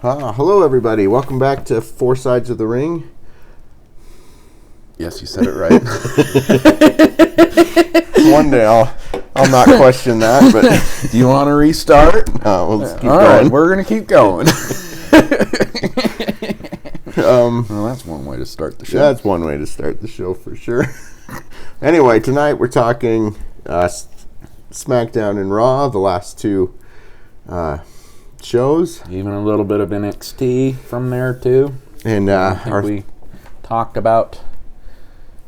Hello, everybody. Welcome back to Four Sides of the Ring. Yes, you said it right. One day I'll not question that, but do you want to restart? We'll just keep All going. right, we're going to keep going. Well, that's one way to start the show. That's one way to start the show for sure. Anyway, tonight we're talking SmackDown and Raw, the last two shows. Even a little bit of NXT from there, too. And I think we talked about...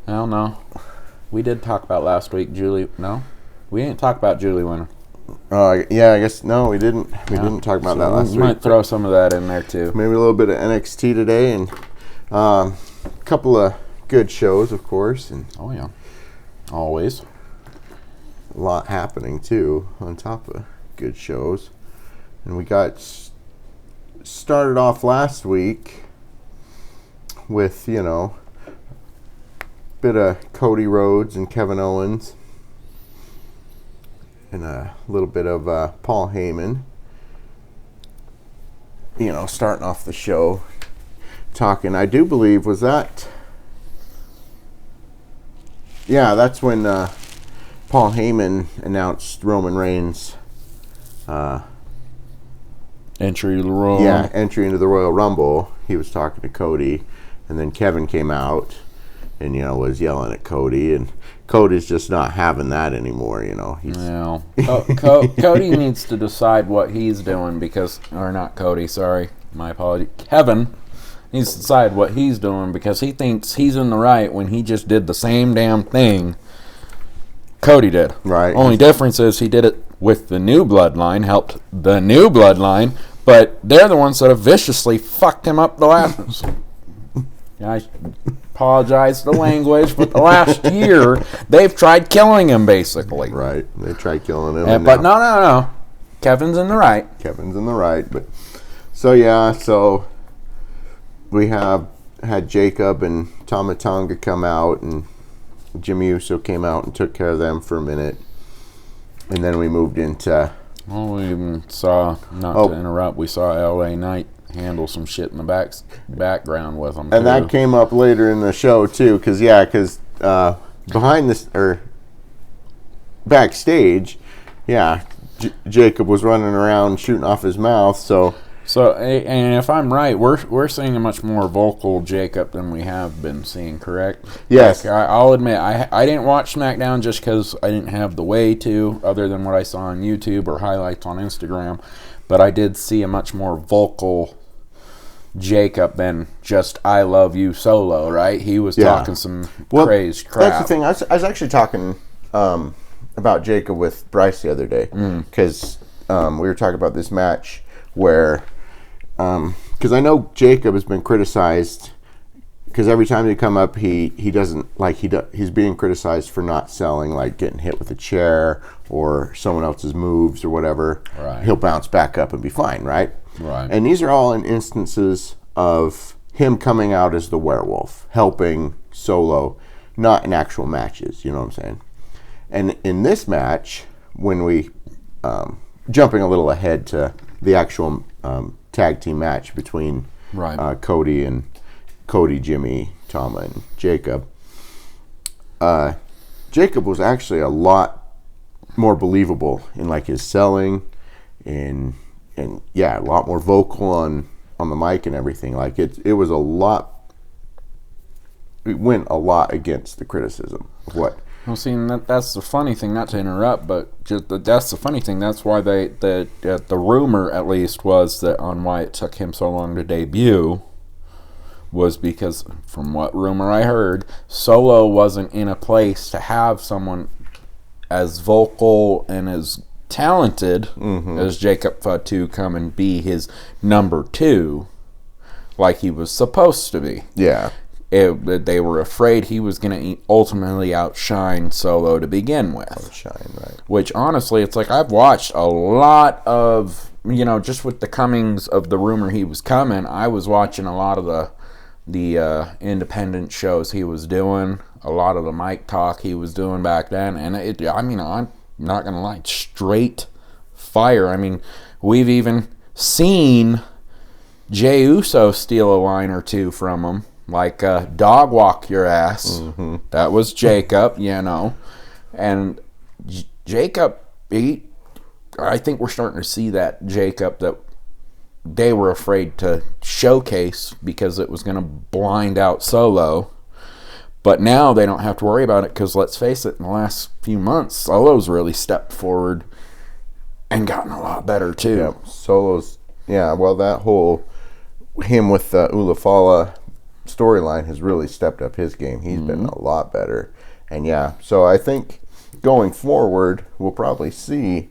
I don't know. We did talk about last week, Julie... No? We didn't talk about Julie winning. Yeah, I guess... No, we didn't. We didn't talk about that last week. We might throw some of that in there, too. Maybe a little bit of NXT today, and a couple of good shows, of course. And oh, yeah. Always. A lot happening, too, on top of good shows. And we got started off last week with, bit of Cody Rhodes and Kevin Owens, and a little bit of Paul Heyman. Starting off the show, talking. I do believe that's when Paul Heyman announced Roman Reigns' entry to the Royal. Yeah, entry into the Royal Rumble. He was talking to Cody, and then Kevin came out and was yelling at Cody, and Cody's just not having that anymore. Cody needs to decide what he's doing or not Cody, sorry, my apology. Kevin needs to decide what he's doing because he thinks he's in the right when he just did the same damn thing Cody did. Right. Only difference is he did it with the new bloodline, helped the new bloodline, but they're the ones that have viciously fucked him up the last... I apologize for the language, but the last year, they've tried killing him, basically. Right. They tried killing him. But no. Kevin's in the right. Kevin's in the right. But so we had Jacob and Tama Tonga come out, and Jimmy Uso came out and took care of them for a minute. And then we moved into... Well, we even saw, to interrupt, we saw LA Knight handle some shit in the background with them. And that came up later in the show, too, because behind this, or backstage, Jacob was running around shooting off his mouth, So, and if I'm right, we're seeing a much more vocal Jacob than we have been seeing, correct? Yes. I'll admit, I didn't watch SmackDown just because I didn't have the way to, other than what I saw on YouTube or highlights on Instagram. But I did see a much more vocal Jacob than just "I love you" solo, right? He was talking some crazy crap. That's the thing. I was actually talking about Jacob with Bryce the other day because we were talking about this match where, because I know Jacob has been criticized because every time they come up, he doesn't he's being criticized for not selling, like getting hit with a chair or someone else's moves or whatever. Right. He'll bounce back up and be fine, right? Right. And these are all in instances of him coming out as the werewolf, helping Solo, not in actual matches, you know what I'm saying? And in this match, when we, jumping a little ahead to the actual tag team match between Cody, Jimmy, Tama, and Jacob, Jacob was actually a lot more believable in his selling and a lot more vocal on the mic and everything. It was a lot. It went a lot against the criticism of what. Well, see, that's the funny thing. Not to interrupt, but that's the funny thing. That's why the rumor, at least, was that on why it took him so long to debut was because, from what rumor I heard, Solo wasn't in a place to have someone as vocal and as talented as Jacob Fatu come and be his number 2 like he was supposed to be. Yeah. They were afraid he was going to ultimately outshine Solo to begin with. Outshine, right. Which, honestly, it's I've watched a lot of, just with the comings of the rumor he was coming, I was watching a lot of the independent shows he was doing, a lot of the mic talk he was doing back then, and I'm not going to lie, straight fire. We've even seen Jey Uso steal a line or two from him, like dog walk your ass. Mm-hmm. That was Jacob, and Jacob. I think we're starting to see that Jacob that they were afraid to showcase because it was going to blind out Solo. But now they don't have to worry about it because, let's face it, in the last few months, Solo's really stepped forward and gotten a lot better too. Yeah, Solo's, well, that whole him with the Ulafala storyline has really stepped up his game. He's been a lot better. And so I think going forward, we'll probably see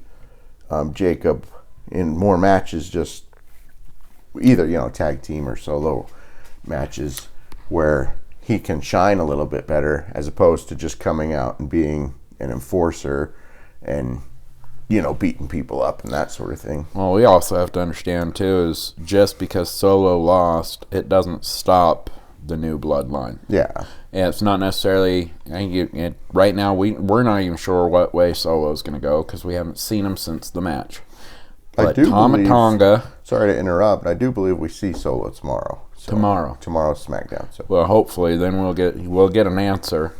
Jacob in more matches, just either, tag team or solo matches where he can shine a little bit better as opposed to just coming out and being an enforcer and beating people up and that sort of thing. Well, we also have to understand too is just because Solo lost, it doesn't stop the new bloodline. Yeah. And it's not necessarily right now we're not even sure what way Solo's going to go because we haven't seen him since the match. But Tama Tonga. Sorry to interrupt, but I do believe we see Solo tomorrow. Tomorrow's SmackDown. So. Well, hopefully, then we'll get an answer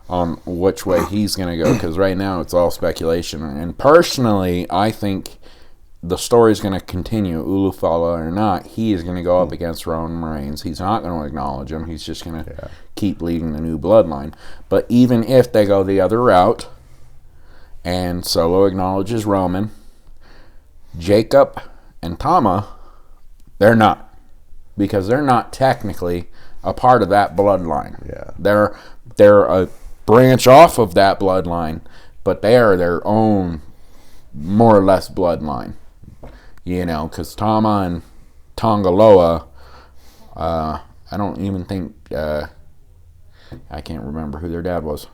on which way he's going to go. Because right now it's all speculation. And personally, I think the story's going to continue, Ulufala or not. He is going to go up against Roman Reigns. He's not going to acknowledge him. He's just going to keep leading the new bloodline. But even if they go the other route, and Solo acknowledges Roman, Jacob and Tama, they're not. Because they're not technically a part of that bloodline. Yeah. They're a branch off of that bloodline, but they are their own, more or less, bloodline. Because Tama and Tongaloa, I don't even think, I can't remember who their dad was.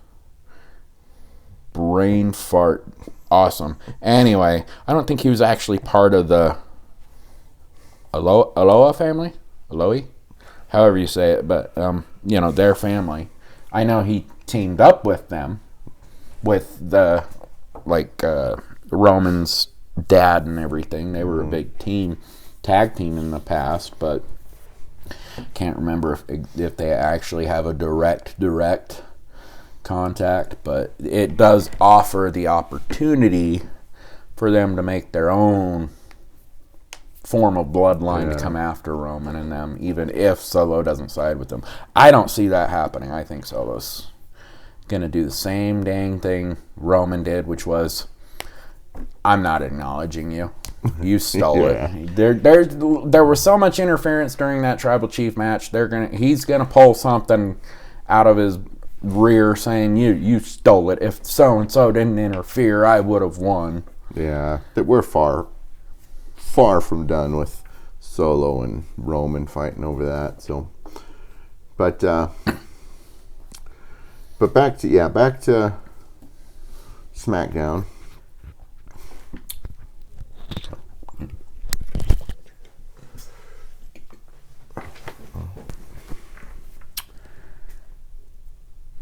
Brain fart. Awesome. Anyway, I don't think he was actually part of the Aloha family. Aloe, however you say it, but their family. I know he teamed up with them, with the Roman's dad and everything. They were a big tag team in the past, but can't remember if they actually have a direct contact. But it does offer the opportunity for them to make their own form of bloodline to come after Roman and them, even if Solo doesn't side with them. I don't see that happening. I think Solo's going to do the same dang thing Roman did, which was, I'm not acknowledging you. You stole it. There was so much interference during that Tribal Chief match. He's going to pull something out of his rear saying, you stole it. If so-and-so didn't interfere, I would have won. Yeah, that we're far from done with Solo and Roman fighting over that. So, but back to SmackDown.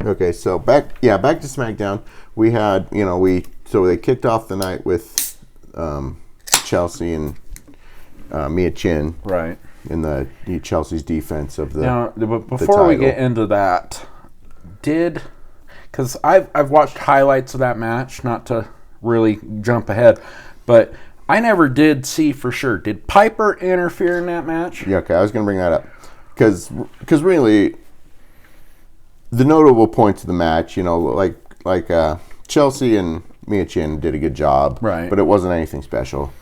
Okay, so back to SmackDown. We had so they kicked off the night with Chelsea and Mia Chin, right, in Chelsea's defense of the. Now, before we get into that, because I've watched highlights of that match, not to really jump ahead, but I never did see for sure. Did Piper interfere in that match? Yeah, okay, I was going to bring that up because really, the notable points of the match, like Chelsea and Mia Chin did a good job, right? But it wasn't anything special.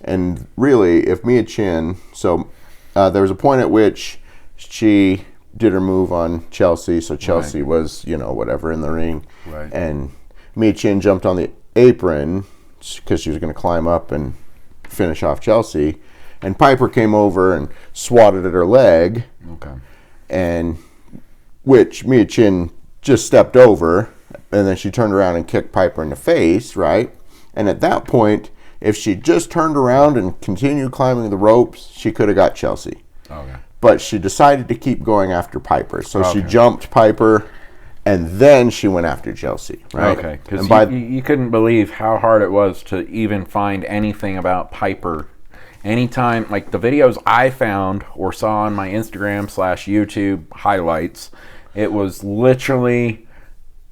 And really, if Mia Chin, there was a point at which she did her move on Chelsea, so Chelsea was, whatever in the ring. Right. And Mia Chin jumped on the apron because she was going to climb up and finish off Chelsea. And Piper came over and swatted at her leg. Okay. And which Mia Chin just stepped over, and then she turned around and kicked Piper in the face, right? And at that point, if she just turned around and continued climbing the ropes, she could have got Chelsea. Okay. But she decided to keep going after Piper. So she jumped Piper, and then she went after Chelsea, right? Okay, because you couldn't believe how hard it was to even find anything about Piper anytime, like the videos I found or saw on my Instagram/YouTube highlights, it was literally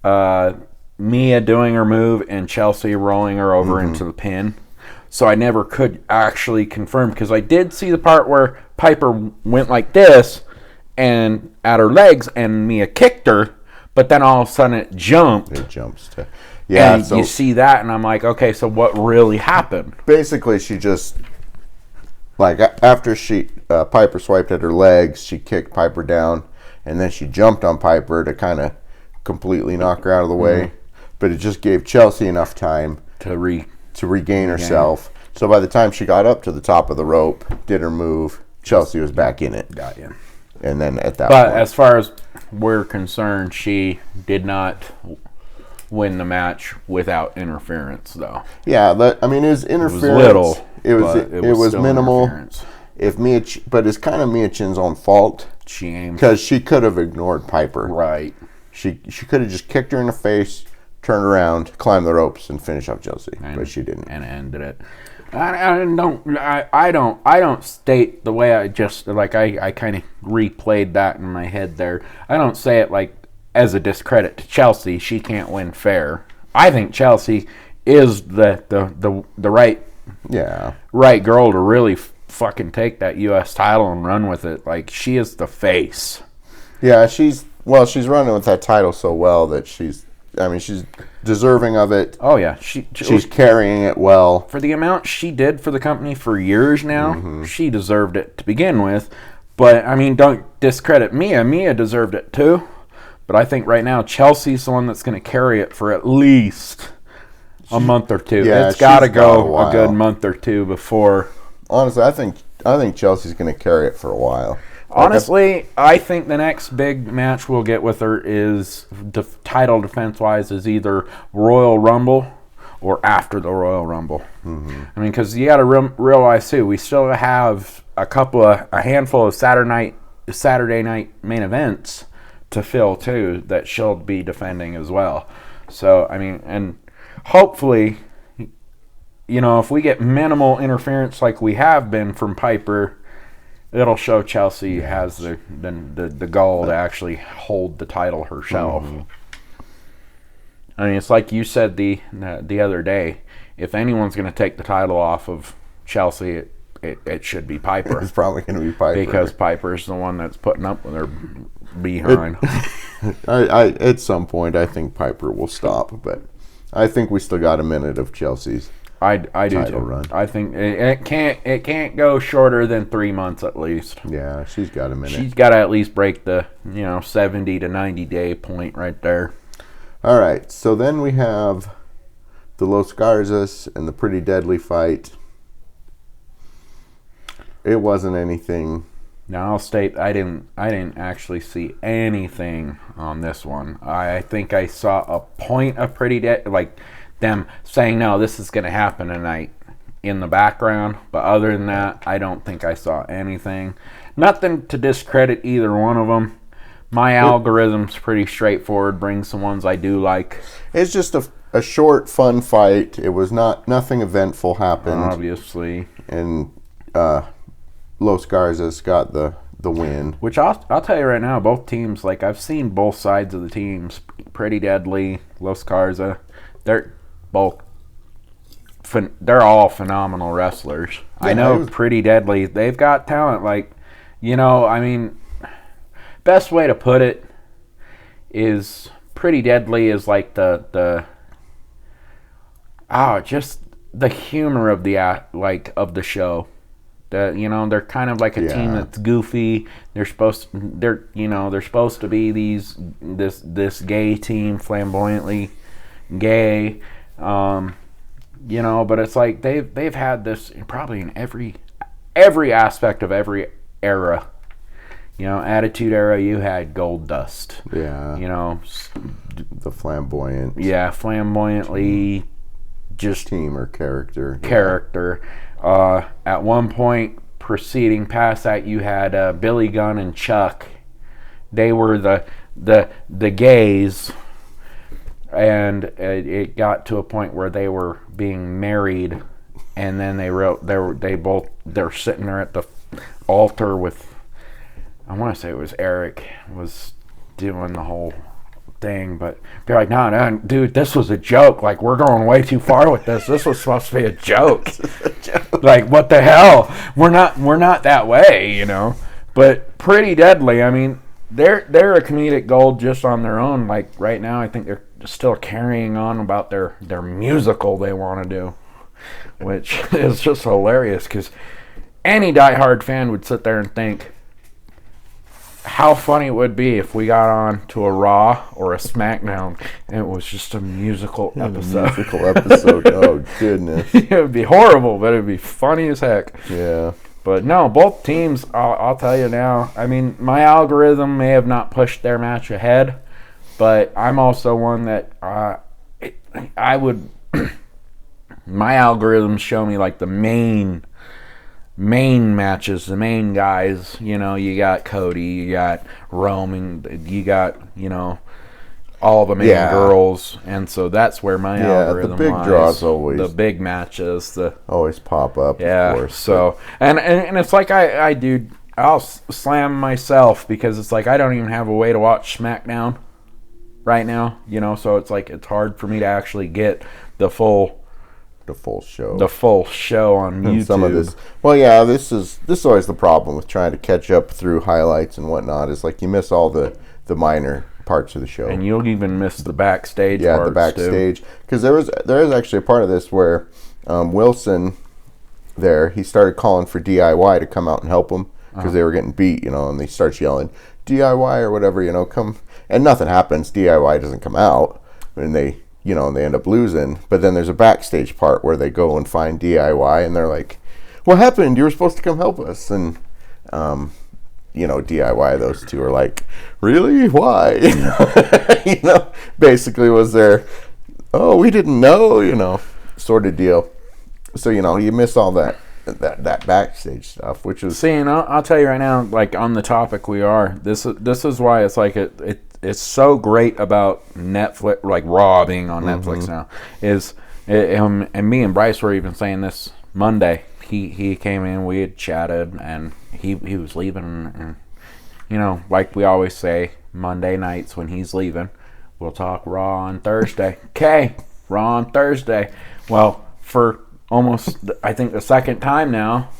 Mia doing her move and Chelsea rolling her over into the pin. So I never could actually confirm, because I did see the part where Piper went like this and at her legs and Mia kicked her, but then all of a sudden it jumped. It jumps to... Yeah, and so you see that, and I'm like, okay, so what really happened? Basically, she just... Like, after Piper swiped at her legs, she kicked Piper down, and then she jumped on Piper to kind of completely knock her out of the way. But it just gave Chelsea enough time To regain herself. So by the time she got up to the top of the rope, did her move, Chelsea was back in it. Got you. And then at that But point... as far as we're concerned, she did not win the match without interference, though. Yeah, it was interference. It was little. It was minimal. But it's kind of Mia Chin's own fault. Because she could have ignored Piper. Right. She could have just kicked her in the face, turned around, climbed the ropes, and finished off Chelsea. But she didn't. And ended it. I don't state the way I just, like, I kind of replayed that in my head there. I don't say it like as a discredit to Chelsea. She can't win fair. I think Chelsea is the right girl to really fucking take that U.S. title and run with it. Like, she is the face. Yeah, she's running with that title so well that she's deserving of it. Oh, yeah. She's carrying it well. For the amount she did for the company for years now, she deserved it to begin with. But, I mean, don't discredit Mia. Mia deserved it too. But I think right now Chelsea's the one that's going to carry it for at least a month or two. Yeah, it's got to go a good month or two before. Honestly, I think Chelsea's going to carry it for a while. Honestly, I think the next big match we'll get with her is the title defense-wise is either Royal Rumble or after the Royal Rumble. I mean, because you got to realize too, we still have a handful of Saturday night main events to fill too that she'll be defending as well. So I mean, and hopefully, if we get minimal interference like we have been from Piper, it'll show Chelsea has the gall to actually hold the title herself. I mean, it's like you said the other day. If anyone's going to take the title off of Chelsea, it should be Piper. It's probably going to be Piper, because Piper's the one that's putting up with her behind. At some point, I think Piper will stop, but I think we still got a minute of Chelsea's. I do too. Run. I think it can't go shorter than 3 months at least. Yeah, she's got a minute. She's got to at least break the 70 to 90 day point right there. All right, so then we have the Los Garzas and the Pretty Deadly fight. It wasn't anything. Now I'll state I didn't actually see anything on this one. I think I saw a point of Pretty Dead, like them saying, no, this is going to happen tonight in the background. But other than that, I don't think I saw anything. Nothing to discredit either one of them. My algorithm's pretty straightforward. Brings the ones I do like. It's just a short, fun fight. It was nothing eventful happened. Obviously. And Los Garzas got the win. Which I'll tell you right now, both teams, like, I've seen both sides of the teams. Pretty Deadly, Los Garza. They're all phenomenal wrestlers. Yeah, I know Pretty Deadly. They've got talent. Like, I mean, best way to put it is Pretty Deadly is like just the humor of the show. They're kind of like a team that's goofy. They're supposed to be this gay team, flamboyantly gay. But it's like they've had this probably in every aspect of every era. Attitude Era, you had Gold Dust. Yeah. The flamboyant. Yeah, flamboyantly just team or character. At one point, proceeding past that, you had Billy Gunn and Chuck. They were the gays, and it got to a point where they were being married and then they're sitting there at the altar with, I want to say it was Eric was doing the whole thing, but they're like, no, dude, this was a joke. Like, we're going way too far with this. This was supposed to be a joke. Like, what the hell? We're not that way, you know. But pretty deadly. I mean, they're a comedic gold just on their own. Like right now, I think they're still carrying on about their musical they want to do, which is just hilarious because any diehard fan would sit there and think, how funny it would be if we got on to a Raw or a SmackDown and it was just a musical episode. Oh, goodness. It would be horrible, but it would be funny as heck. Yeah. But no, both teams, I'll tell you now, I mean, my algorithm may have not pushed their match ahead, but I'm also one that I would, my algorithms show me like the main matches, the main guys. You know, you got Cody, you got Roman, you got, you know, all the main girls, and so that's where my algorithm the big lies. draws always, the big matches, always pop up. Yeah, of course, so and it's like I'll slam myself because it's like I don't even have a way to watch SmackDown right now, you know, so it's like it's hard for me to actually get the full show on YouTube. Some of this, this is always the problem with trying to catch up through highlights and whatnot. Is like you miss all the minor parts of the show, and you'll even miss the backstage. Yeah, the backstage, because there is actually a part of this where Wilson, he started calling for DIY to come out and help him because they were getting beat, you know, and he starts yelling DIY or whatever, you know, come, and nothing happens. DIY doesn't come out, and they end up losing. But then there's a backstage part where they go and find DIY, and they're like, "What happened? You were supposed to come help us." And DIY, those two are like, "Really? Why?" You know, basically was there, "Oh, we didn't know," you know, sort of deal. So, you know, you miss all that backstage stuff, which is... See, and I'll tell you right now, like, on the topic we are, this is why it's like it's so great about Netflix, like Raw being on Netflix now, and me and Bryce were even saying this Monday. He came in, we had chatted, and he was leaving, and you know, like we always say, Monday nights when he's leaving, we'll talk Raw on Thursday. Okay, Raw on Thursday. Well, for almost, I think, the second time now,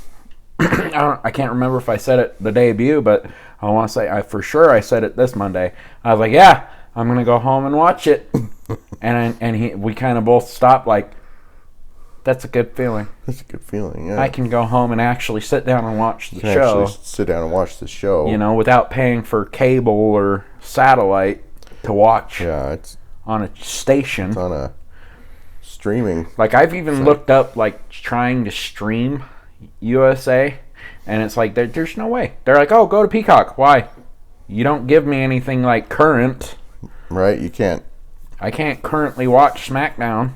I can't remember if I said it the debut, but I want to say I said it this Monday. I was like, yeah, I'm gonna go home and watch it, and we kind of both stopped like, that's a good feeling. That's a good feeling, yeah. I can go home and actually sit down and watch the show. Actually sit down and watch the show. You know, without paying for cable or satellite to watch. Yeah, it's on a station. It's on a streaming. Like, I've even looked up, like, trying to stream USA, and it's like, there's no way. They're like, oh, go to Peacock. Why? You don't give me anything, like, current. Right, you can't. I can't currently watch SmackDown.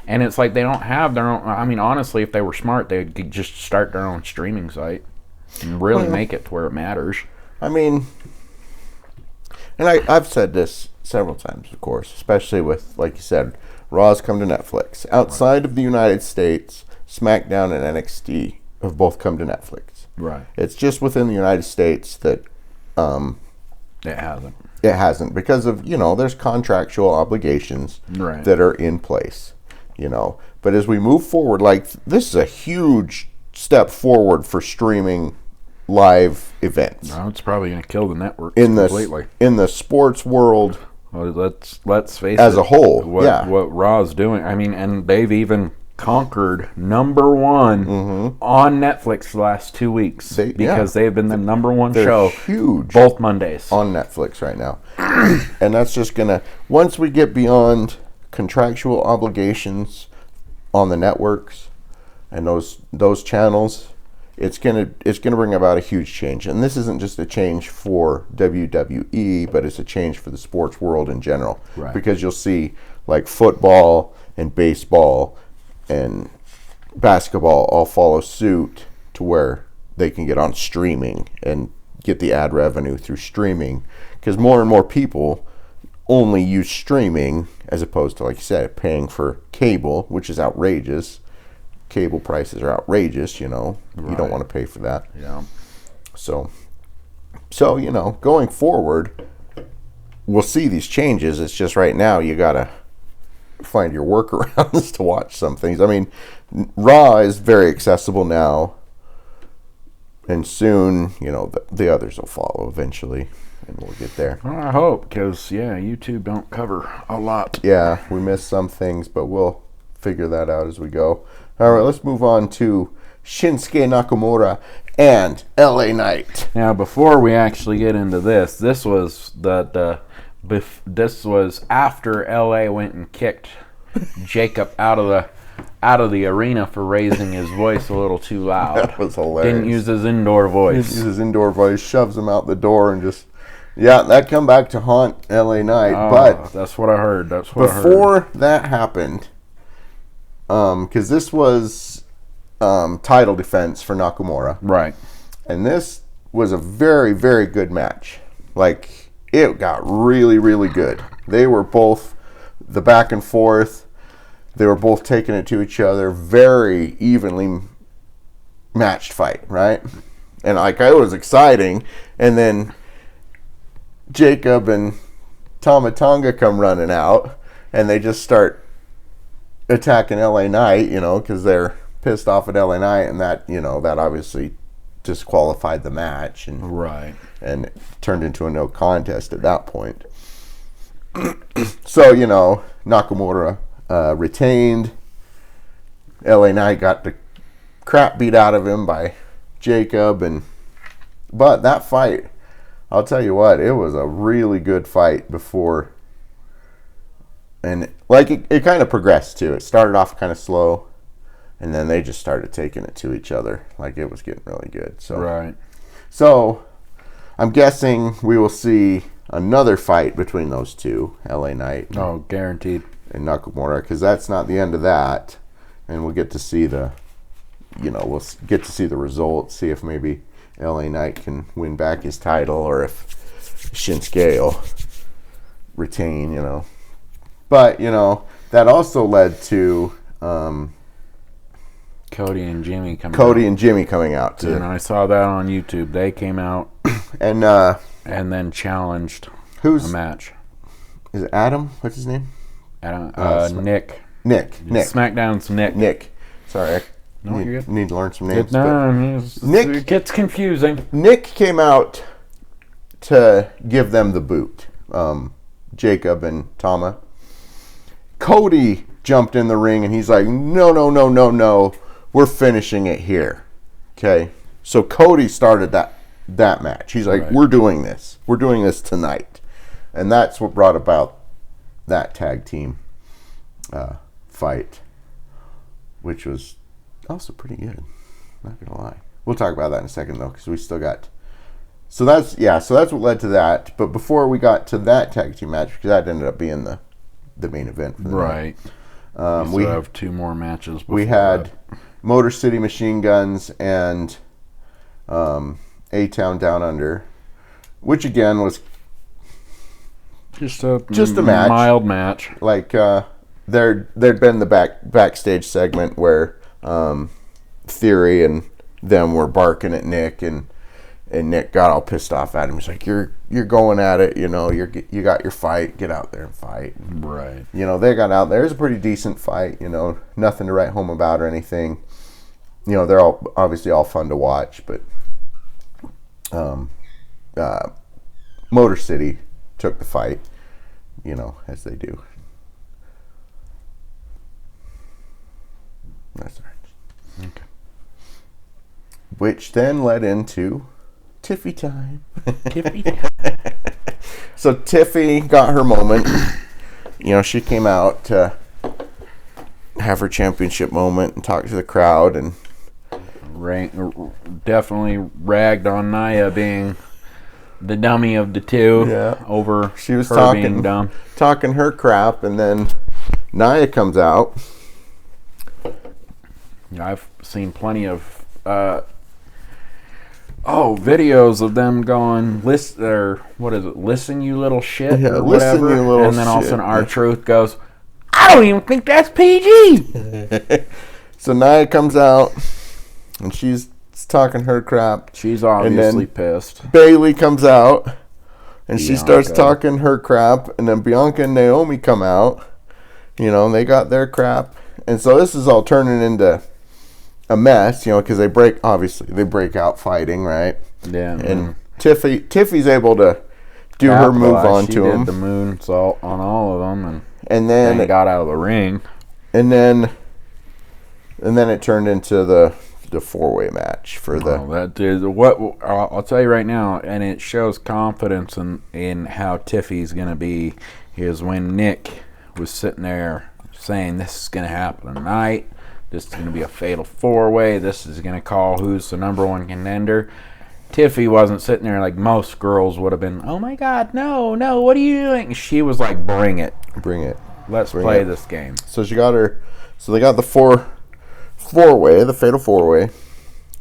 And it's like they don't have their own... I mean, honestly, if they were smart, they would just start their own streaming site and really make it to where it matters. I mean, and I've said this several times, of course, especially with, like you said, Raw's come to Netflix. Outside of the United States, SmackDown and NXT have both come to Netflix. Right. It's just within the United States that... it hasn't. It hasn't, because of, you know, there's contractual obligations that are in place. You know, but as we move forward, like, this is a huge step forward for streaming live events. No, it's probably going to kill the network completely. In the sports world, well, let's face it, as a whole, what Raw's doing. I mean, and they've even conquered number one on Netflix the last 2 weeks because they've been the number one show. Huge, both Mondays on Netflix right now, and that's just gonna, once we get beyond contractual obligations on the networks and those channels, it's gonna bring about a huge change. And this isn't just a change for WWE, but it's a change for the sports world in general. Right. Because you'll see, like, football and baseball and basketball all follow suit to where they can get on streaming and get the ad revenue through streaming, because more and more people only use streaming as opposed to, like you said, paying for cable, which is outrageous. cable prices are outrageous, You don't Right. want to pay for that. Yeah. So, going forward, we'll see these changes. It's just right now you got to find your workarounds to watch some things. I mean, Raw is very accessible now, and soon, the others will follow eventually, and we'll get there. Well, I hope, because, YouTube don't cover a lot. Yeah, we missed some things, but we'll figure that out as we go. All right, let's move on to Shinsuke Nakamura and LA Knight. Now, before we actually get into this, this was after LA went and kicked Jacob out of the arena for raising his voice a little too loud. That was hilarious. Didn't use his indoor voice. Uses his indoor voice, shoves him out the door, and just that come back to haunt LA Knight. But that's what I heard. Before that happened, because this was title defense for Nakamura, right? And this was a very, very good match. Like, it got really, really good. They were both the back and forth. They were both taking it to each other. Very evenly matched fight, right? And it was exciting. And then Jacob and Tama Tonga come running out, and they just start attacking LA Knight, because they're pissed off at LA Knight, and that, that obviously disqualified the match, and it turned into a no contest at that point. So, Nakamura retained. LA Knight got the crap beat out of him by Jacob, but that fight, I'll tell you what, it was a really good fight before, and it kind of progressed too. It started off kind of slow, and then they just started taking it to each other. It was getting really good. So I'm guessing we will see another fight between those two, LA Knight. Oh, guaranteed. And Nakamura, because that's not the end of that. And we'll get to see the results, see if maybe LA Knight can win back his title, or if Shinsuke will retain, But, that also led to Cody and Jimmy coming out too. And I saw that on YouTube. They came out and then challenged a match. Is it Adam? What's his name? Adam, Nick. Nick. SmackDown's Nick. Nick. Sorry, you're good. Need to learn some names. Nick, it gets confusing. Nick came out to give them the boot. Jacob and Tama. Cody jumped in the ring, and he's like, no, we're finishing it here. Okay? So Cody started that match. He's like, we're doing this tonight. And that's what brought about that tag team fight, which was also pretty good, not gonna lie. We'll talk about that in a second though, because we still got. So that's what led to that. But before we got to that tag team match, because that ended up being the main event for the night. We have two more matches. We had Motor City Machine Guns and A-Town Down Under, which again was just a match, mild match. There'd been the backstage segment where Theory and them were barking at Nick, and Nick got all pissed off at him. He's like, "You're going at it, you got your fight. Get out there and fight." Right. They got out there. It was a pretty decent fight. Nothing to write home about or anything. They're all obviously all fun to watch, but Motor City took the fight, as they do. That's all right. Okay. Which then led into Tiffy time. So Tiffy got her moment. She came out to have her championship moment and talk to the crowd, and definitely ragged on Nia being the dummy of the two. Yeah. Over she was her being dumb. Talking her crap, and then Nia comes out. I've seen plenty of videos of them going, listen you little shit, or whatever. Listen, you little and then all of a shit. sudden R-Truth goes, I don't even think that's PG. So Nia comes out, and she's talking her crap. She's obviously pissed. Bayley comes out, and she starts Bianca. talking her crap, and then Bianca and Naomi come out. You know, and they got their crap. And so this is all turning into a mess, you know, because they break out fighting, right? Yeah. And Tiffy's able to do her move on to him. She did the moonsault on all of them, and then got out of the ring. And then it turned into the four-way match for I'll tell you right now, and it shows confidence in how Tiffy's going to be, is when Nick was sitting there saying this is going to happen tonight. This is going to be a fatal four-way. This is going to call who's the number one contender. Tiffy wasn't sitting there like most girls would have been, oh my God, no, what are you doing? She was like, bring it. Let's play this game. So they got the four-way, the fatal four-way,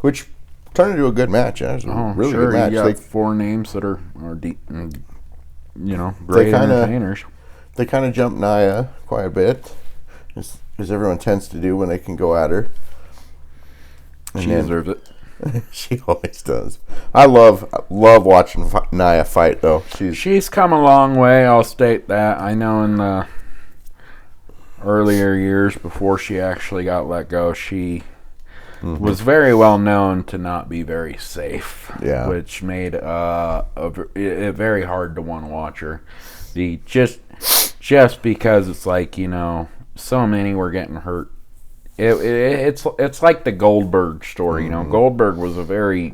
which turned into a good match. Yeah, it was a really good match. You got four names that are deep, great entertainers. They kind of jumped Nia quite a bit, as everyone tends to do when they can go at her. She deserves it. She always does. I love watching Nia fight, though. She's come a long way, I'll state that. I know in the earlier years before she actually got let go, she was very well known to not be very safe, which made it very hard to want to watch her. Just because it's like, so many were getting hurt. It's like the Goldberg story. Goldberg was a very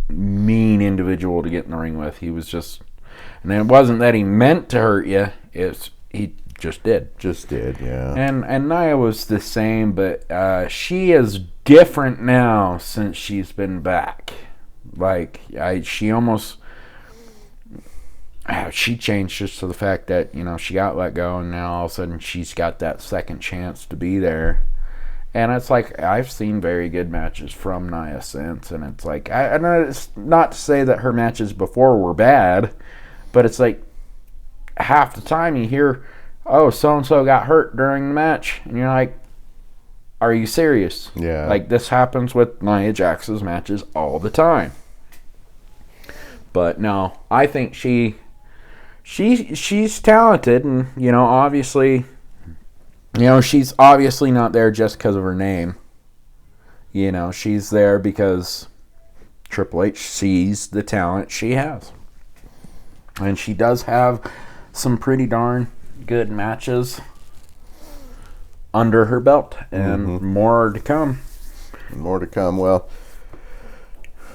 mean individual to get in the ring with. He was just, and it wasn't that he meant to hurt you. He just did. Yeah. And Nia was the same, but she is different now since she's been back. Like she changed just to the fact that, she got let go, and now all of a sudden she's got that second chance to be there. And it's like, I've seen very good matches from Nia since, and it's like, I know it's not to say that her matches before were bad, but it's like, half the time you hear, oh, so-and-so got hurt during the match, and you're like, are you serious? Yeah. Like, this happens with Nia Jax's matches all the time. But no, I think she's talented, and obviously, she's obviously not there just because of her name. She's there because Triple H sees the talent she has, and she does have some pretty darn good matches under her belt, and more to come. Well,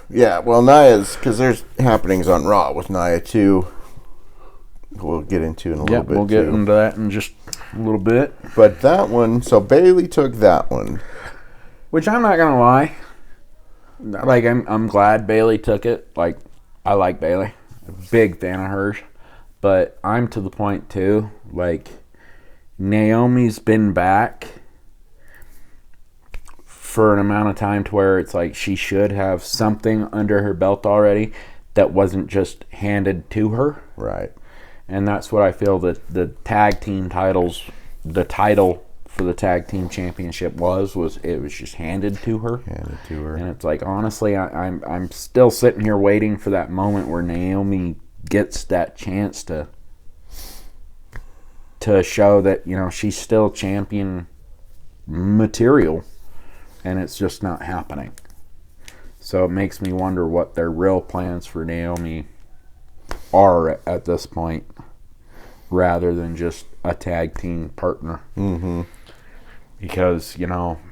yeah, Nia's, because there's happenings on Raw with Nia too. We'll get into in a little bit. We'll get into that in just a little bit. But that one, so Bayley took that one, which I'm not gonna lie. Like, I'm glad Bayley took it. Like, I like Bayley, big fan of hers. But I'm to the point too. Like, Naomi's been back for an amount of time to where it's like she should have something under her belt already that wasn't just handed to her. Right. And that's what I feel that the tag team titles, the title for the tag team championship was it was just handed to her. And it's like, honestly, I'm still sitting here waiting for that moment where Naomi gets that chance to show that, she's still champion material, and it's just not happening. So it makes me wonder what their real plans for Naomi are at this point, rather than just a tag team partner. Because,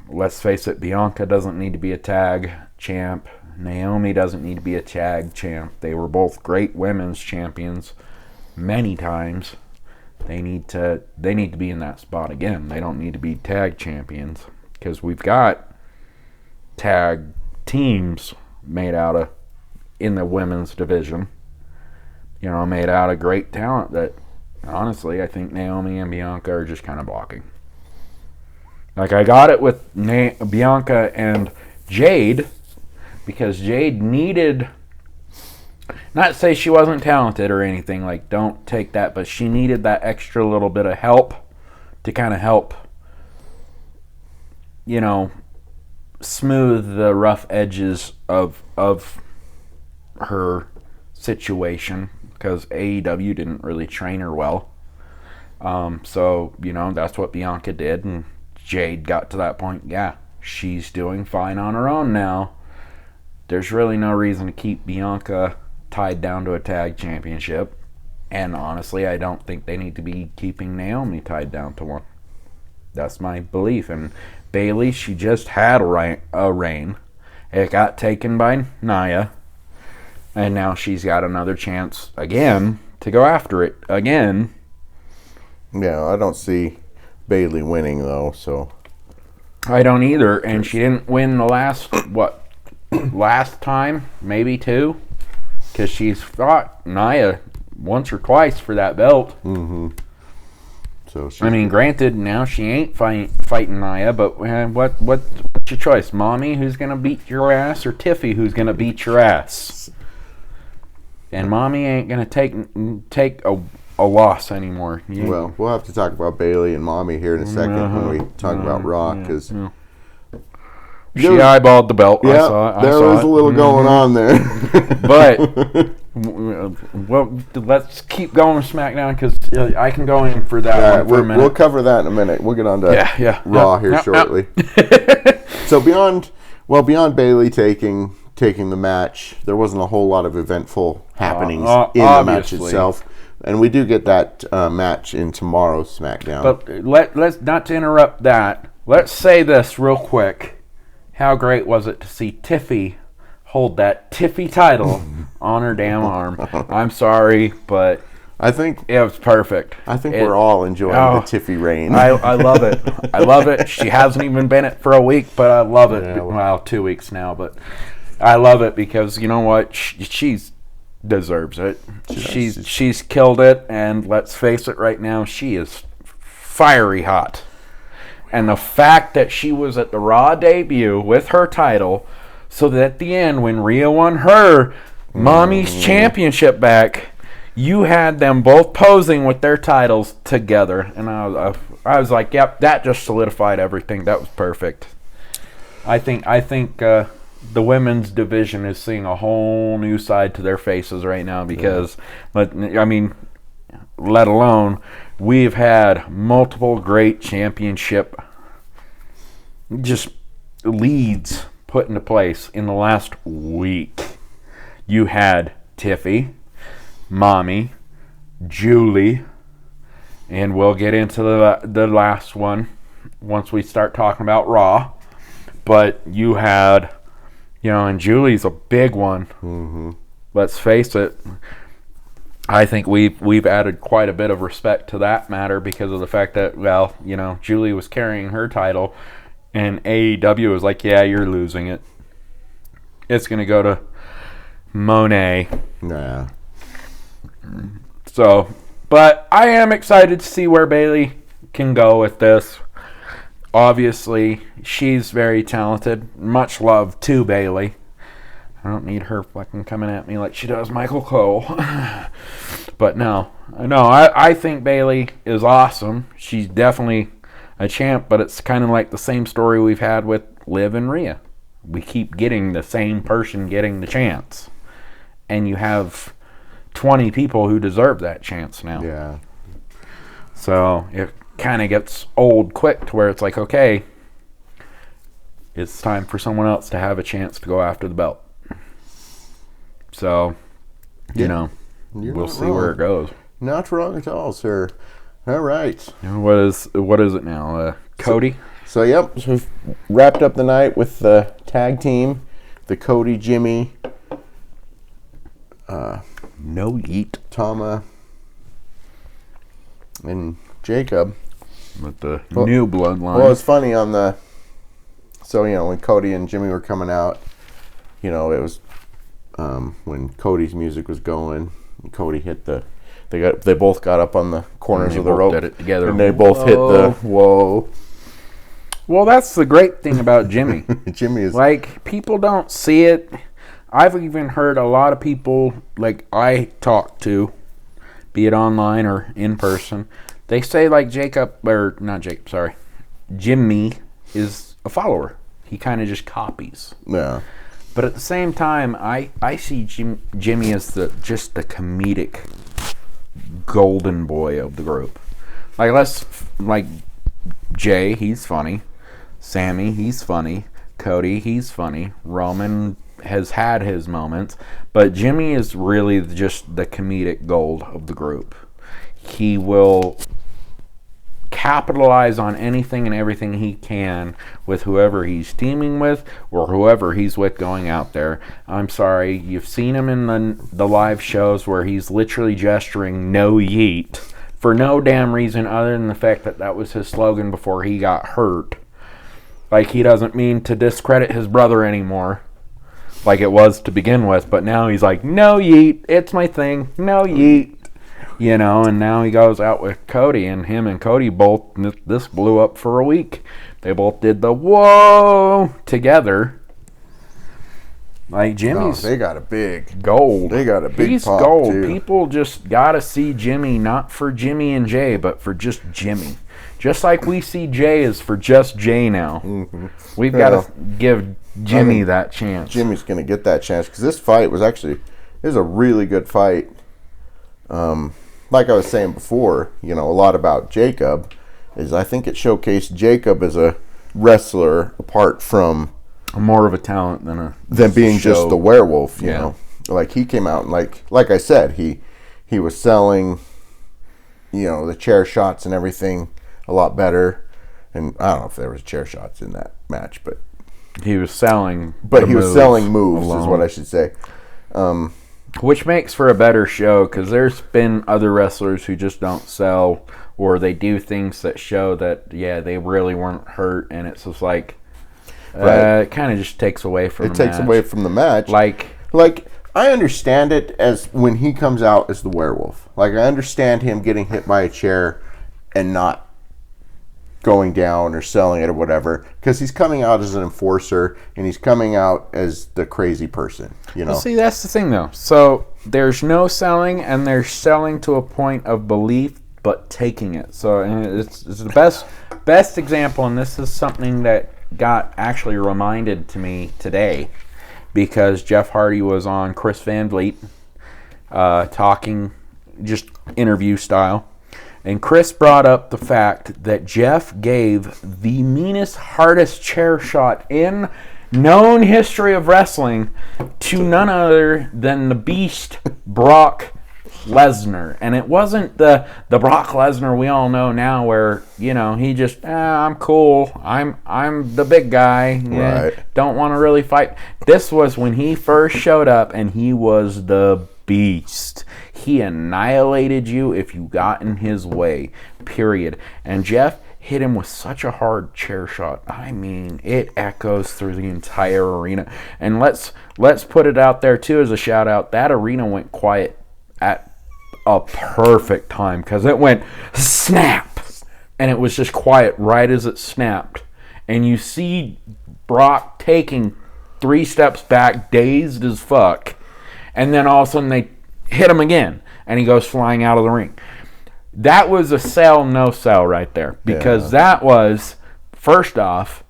let's face it, Bianca doesn't need to be a tag champ. Naomi doesn't need to be a tag champ. They were both great women's champions many times. They need to be in that spot again. They don't need to be tag champions, because we've got tag teams made out of, in the women's division, made out of great talent that, honestly, I think Naomi and Bianca are just kind of blocking. Like, I got it with Bianca and Jade, because Jade needed, not to say she wasn't talented or anything, like, don't take that, but she needed that extra little bit of help to kind of help smooth the rough edges of her situation, because AEW didn't really train her well. So, that's what Bianca did, and Jade got to that point. Yeah, she's doing fine on her own now. There's really no reason to keep Bianca tied down to a tag championship. And honestly, I don't think they need to be keeping Naomi tied down to one. That's my belief. And Bayley, she just had a reign. It got taken by Nia. And now she's got another chance again to go after it again. Yeah, I don't see Bayley winning, though, so. I don't either. And she didn't win the last time? Maybe two? Because she's fought Nia once or twice for that belt. Mm-hmm. So granted, now she ain't fighting Nia, but what's your choice? Mommy, who's going to beat your ass, or Tiffy, who's going to beat your ass? And Mommy ain't going to take a loss anymore. Well, we'll have to talk about Bayley and Mommy here in a second when we talk about Raw, because she eyeballed the belt. Yeah, I saw there was a little going on there. But well, let's keep going with SmackDown, because I can go in for that one for a minute. We'll cover that in a minute. We'll get on to Raw here shortly. So beyond Bayley taking the match, there wasn't a whole lot of eventful happenings in the match itself. And we do get that match in tomorrow's SmackDown. But let's not to interrupt that. Let's say this real quick. How great was it to see Tiffy hold that Tiffy title on her damn arm? I'm sorry, but I think it was perfect. I think we're all enjoying the Tiffy reign. I love it. I love it. She hasn't even been it for a week, but I love it. Yeah, well, 2 weeks now, but I love it because you know what? She's deserves it. She's killed it, and let's face it, right now she is fiery hot. And the fact that she was at the Raw debut with her title, so that at the end, when Rhea won her Mommy's championship back, you had them both posing with their titles together. And I was like, yep, that just solidified everything. That was perfect. I think the women's division is seeing a whole new side to their faces right now because, let alone, we've had multiple great championship just leads put into place in the last week. You had Tiffy, Mommy, Julie, and we'll get into the last one once we start talking about Raw. But you had, and Julie's a big one. Mm-hmm. Let's face it. I think we've added quite a bit of respect to that matter because of the fact that, Julie was carrying her title, and AEW was like, yeah, you're losing it. It's going to go to Monet. Nah. So, but I am excited to see where Bayley can go with this. Obviously, she's very talented. Much love to Bayley. I don't need her fucking coming at me like she does Michael Cole. But no, I think Bayley is awesome. She's definitely a champ, but it's kind of like the same story we've had with Liv and Rhea. We keep getting the same person getting the chance. And you have 20 people who deserve that chance now. Yeah. So it kind of gets old quick to where it's like, okay, it's time for someone else to have a chance to go after the belt. So, we'll see where it goes. Not wrong at all, sir. All right. What is it now? Cody? So we've wrapped up the night with the tag team, the Cody, Jimmy, No Yeet, Tama, and Jacob. With the new bloodline. Well, it's funny when Cody and Jimmy were coming out, it was when Cody's music was going, and Cody hit they both got up on the corners of the rope, did it together, and they both hit the whoa. Well, that's the great thing about Jimmy. Jimmy is like, people don't see it. I've even heard a lot of people like I talk to, be it online or in person. They say like Jimmy is a follower. He kind of just copies. Yeah. But at the same time, I see Jimmy as just the comedic golden boy of the group. Like Jay, he's funny. Sammy, he's funny. Cody, he's funny. Roman has had his moments, but Jimmy is really just the comedic gold of the group. He will capitalize on anything and everything he can with whoever he's teaming with or whoever he's with going out there. I'm sorry, you've seen him in the live shows where he's literally gesturing no yeet for no damn reason other than the fact that was his slogan before he got hurt. Like, he doesn't mean to discredit his brother anymore like it was to begin with, but now he's like, no yeet, it's my thing, no yeet. You know, and now he goes out with Cody, and him and Cody both, this blew up for a week. They both did the whoa together. Like, Jimmy's they got a big gold. They got a big He's pop, gold. too. People just gotta see Jimmy, not for Jimmy and Jay, but for just Jimmy. Just like we see Jay as for just Jay now. Mm-hmm. We've got to give Jimmy that chance. Jimmy's going to get that chance, because this fight was a really good fight. Like I was saying before, you know, a lot about Jacob is I think it showcased Jacob as a wrestler apart from more of a talent than being show. Just the werewolf, you know. Like, he came out and like I said, he was selling, you know, the chair shots and everything a lot better. And I don't know if there was chair shots in that match, but he was selling moves alone. Is what I should say. Which makes for a better show, because there's been other wrestlers who just don't sell, or they do things that show that, they really weren't hurt, and it's just like, it kind of just takes away from the match. It takes away from the match. Like, I understand it as when he comes out as the werewolf. Like, I understand him getting hit by a chair and not going down or selling it or whatever, because he's coming out as an enforcer and he's coming out as the crazy person, you know. Well, see, that's the thing though. So there's no selling, and they're selling to a point of belief but taking it. So it's the best example, and this is something that got actually reminded to me today, because Jeff Hardy was on Chris Van Vliet talking just interview style. And Chris brought up the fact that Jeff gave the meanest, hardest chair shot in known history of wrestling to none other than the Beast, Brock Lesnar. And it wasn't the Brock Lesnar we all know now, where, you know, he just, I'm cool, I'm the big guy, don't want to really fight. This was when he first showed up, and he was the Beast. He annihilated you if you got in his way, period. And Jeff hit him with such a hard chair shot. I mean, it echoes through the entire arena. And let's put it out there too as a shout out. That arena went quiet at a perfect time, because it went snap, and it was just quiet right as it snapped. And you see Brock taking 3 steps back, dazed as fuck. And then all of a sudden they hit him again, and he goes flying out of the ring. That was a sell, no sell right there, because that was, first off,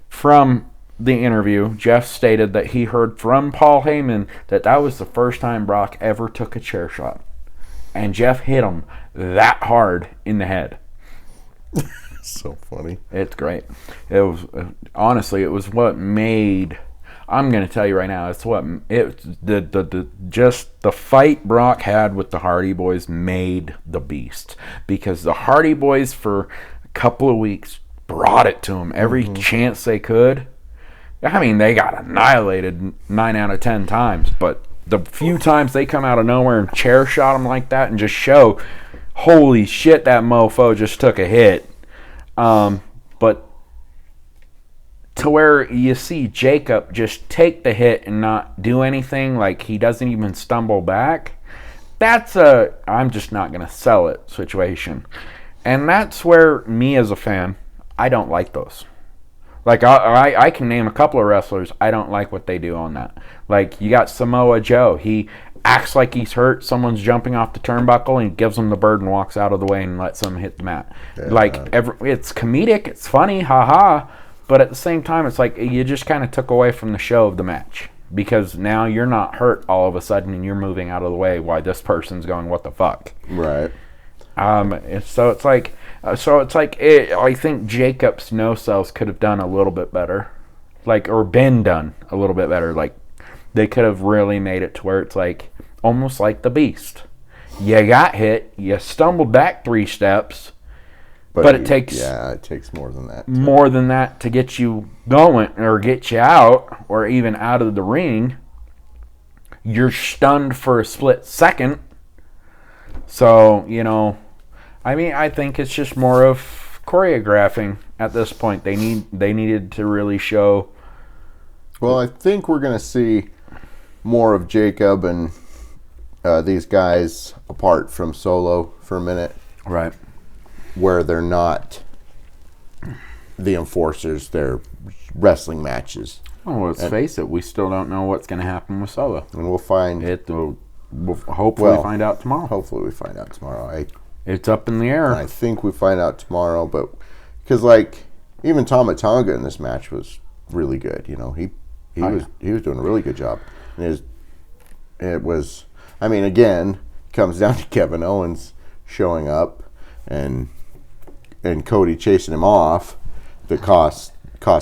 from the interview, Jeff stated that he heard from Paul Heyman that was the first time Brock ever took a chair shot, and Jeff hit him that hard in the head. So funny. It's great. It was honestly, it was what made. I'm going to tell you right now, it's what just the fight Brock had with the Hardy Boys made the Beast, because the Hardy Boys for a couple of weeks brought it to him every chance they could. I mean, they got annihilated 9 out of 10 times, but the few times they come out of nowhere and chair shot him like that and just show, holy shit, that mofo just took a hit. But to where you see Jacob just take the hit and not do anything, like he doesn't even stumble back, that's a I'm just not going to sell it situation. And that's where me as a fan, I don't like those. Like, I can name a couple of wrestlers, I don't like what they do on that. Like, you got Samoa Joe. He acts like he's hurt, someone's jumping off the turnbuckle, and he gives him the bird and walks out of the way and lets them hit the mat. Yeah. Like, it's comedic, it's funny, haha, But at the same time, it's like you just kind of took away from the show of the match. Because now you're not hurt all of a sudden and you're moving out of the way while this person's going, what the fuck? Right. So it's like, I think Jacob's no-sells could have done a little bit better. Like, or been done a little bit better. Like, they could have really made it to where it's like, almost like the Beast. You got hit, you stumbled back 3 steps, but it takes... Yeah, it takes more than that. More than that to get you going or get you out or even out of the ring. You're stunned for a split second. So, I think it's just more of choreographing at this point. They needed to really show. Well, I think we're going to see more of Jacob and these guys apart from Solo for a minute. Right. Where they're not the enforcers, they're wrestling matches. Oh, let's face it, we still don't know what's going to happen with Solo. And we'll find... We'll hopefully find out tomorrow. Hopefully we find out tomorrow. It's up in the air. I think we find out tomorrow, but... Because, even Tama Tonga in this match was really good. He was doing a really good job. And it was... again, comes down to Kevin Owens showing up and Cody chasing him off that cost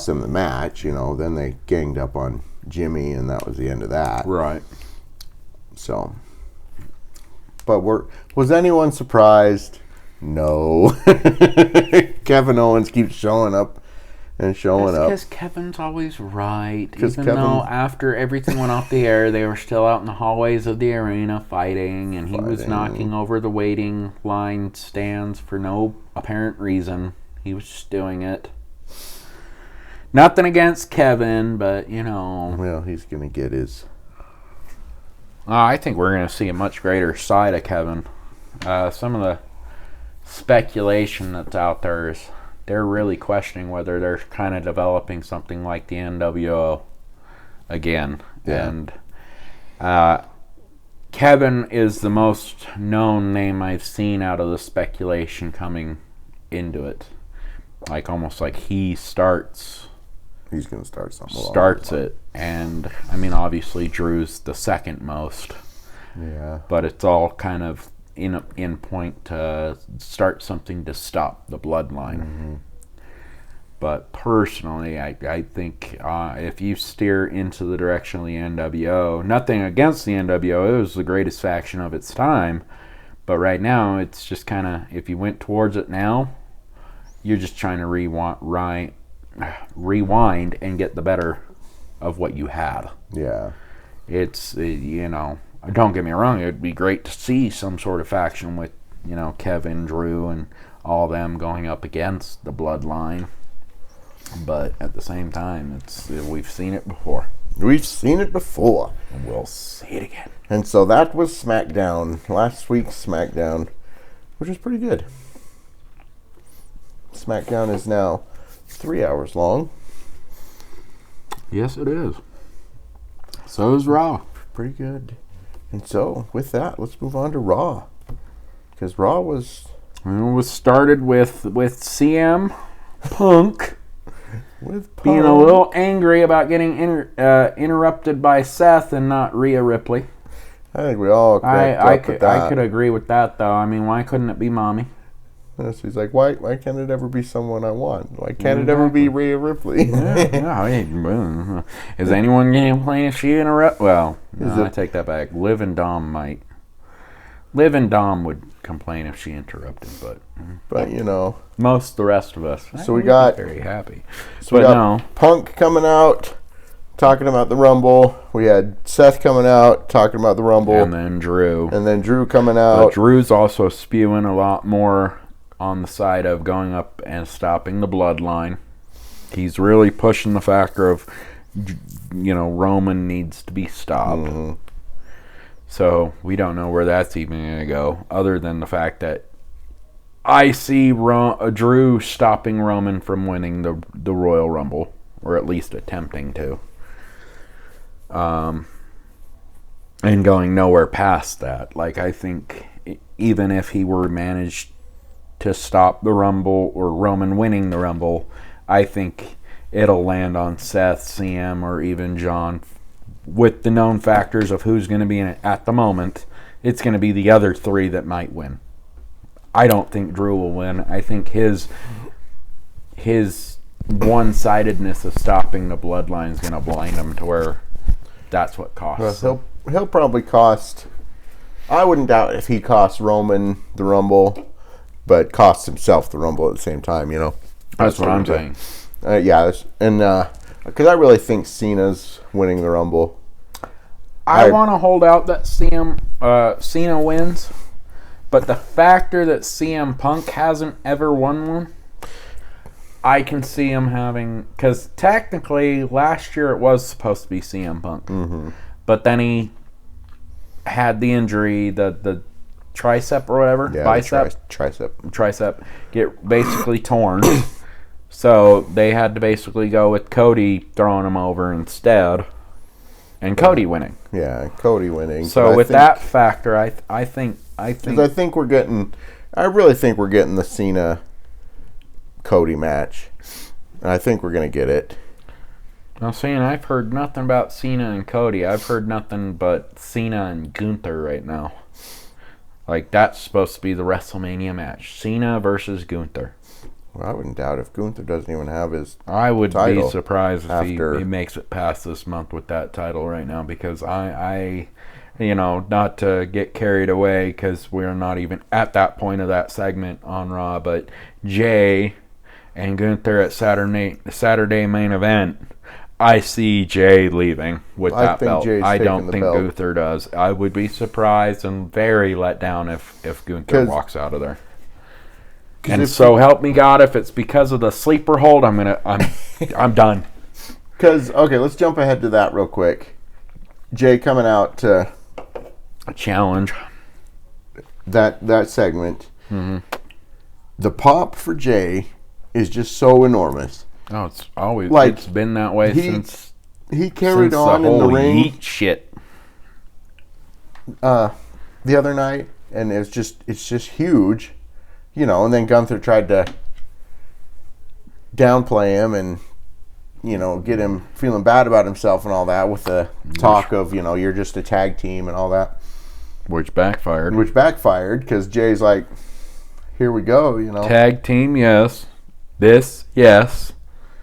them the match. Then they ganged up on Jimmy, and that was the end of that. Right. So, but was anyone surprised? No. Kevin Owens keeps showing up and showing up. Because Kevin's always right. Even though after everything went off the air, they were still out in the hallways of the arena fighting, and he was knocking over the waiting line stands for no apparent reason. He was just doing it. Nothing against Kevin, but, Well, he's going to get his... I think we're going to see a much greater side of Kevin. Some of the speculation that's out there is they're really questioning whether they're kind of developing something like the NWO again. Yeah. And Kevin is the most known name I've seen out of the speculation coming into it. Almost like he starts... He's going to start something. Starts it. And, obviously Drew's the second most. Yeah. But it's all kind of in point to start something to stop the bloodline. Mm-hmm. But personally, I think if you steer into the direction of the NWO, nothing against the NWO, it was the greatest faction of its time. But right now, it's just kind of, if you went towards it now, you're just trying to rewind and get the better of what you had. Yeah. It's, don't get me wrong, it would be great to see some sort of faction with, Kevin, Drew, and all of them going up against the bloodline. But at the same time, we've seen it before. We've seen it before. And we'll see it again. And so that was SmackDown. Last week's SmackDown, which was pretty good. SmackDown is now 3 hours long. Yes, it is. So is Raw. Pretty good. And so, with that, let's move on to Raw. Because Raw was... It was started with CM Punk being a little angry about getting interrupted by Seth and not Rhea Ripley. I think we all I could agree with that, though. Why couldn't it be Mommy? She's like, why can't it ever be someone I want? Why can't it ever be Rhea Ripley? Yeah. Is anyone going to complain if she interrupts? Well, no, I take that back. Liv and Dom might. Liv and Dom would complain if she interrupted, but most of the rest of us. So we got very happy. So we got Punk coming out, talking about the Rumble. We had Seth coming out, talking about the Rumble, and then Drew coming out. But Drew's also spewing a lot more on the side of going up and stopping the bloodline. He's really pushing the factor of, Roman needs to be stopped. Mm-hmm. So we don't know where that's even going to go, other than the fact that I see Drew stopping Roman from winning the Royal Rumble, or at least attempting to. And going nowhere past that. I think even if he were managed to stop the Rumble or Roman winning the Rumble, I think it'll land on Seth, CM, or even John. With the known factors of who's going to be in it at the moment, it's going to be the other three that might win. I don't think Drew will win. I think his one-sidedness of stopping the bloodline is going to blind him to where that's what costs. Well, he'll probably cost. I wouldn't doubt if he costs Roman the Rumble, but costs himself the Rumble at the same time. That's what I'm saying. Because I really think Cena's winning the Rumble. I want to hold out that Cena wins, but the factor that CM Punk hasn't ever won one, I can see him having, because technically last year it was supposed to be CM Punk, but then he had the injury, the tricep or whatever, bicep, tricep, get basically torn. So they had to basically go with Cody throwing him over instead, and Cody winning. Yeah, Cody winning. So with that factor, I think we're getting. I really think we're getting the Cena Cody match. And I think we're going to get it. Now, I've heard nothing about Cena and Cody. I've heard nothing but Cena and Gunther right now. Like, that's supposed to be the WrestleMania match. Cena versus Gunther. Well, I wouldn't doubt if Gunther doesn't even have his I would title be surprised if he makes it past this month with that title right now, because I not to get carried away because we're not even at that point of that segment on Raw, but Jay and Gunther at Saturday main event, I see Jay leaving with that belt. I don't think Gunther does. I would be surprised and very let down if Gunther walks out of there. And so help me God, if it's because of the sleeper hold, I'm done. Because let's jump ahead to that real quick. Jay coming out to challenge that segment. Mm-hmm. The pop for Jay is just so enormous. Oh, it's been that way since he carried on in the ring. Yeet shit. The other night, and it's just huge. And then Gunther tried to downplay him and, get him feeling bad about himself and all that with the talk of, you're just a tag team and all that. Which backfired because Jay's like, here we go, Tag team, yes. This, yes.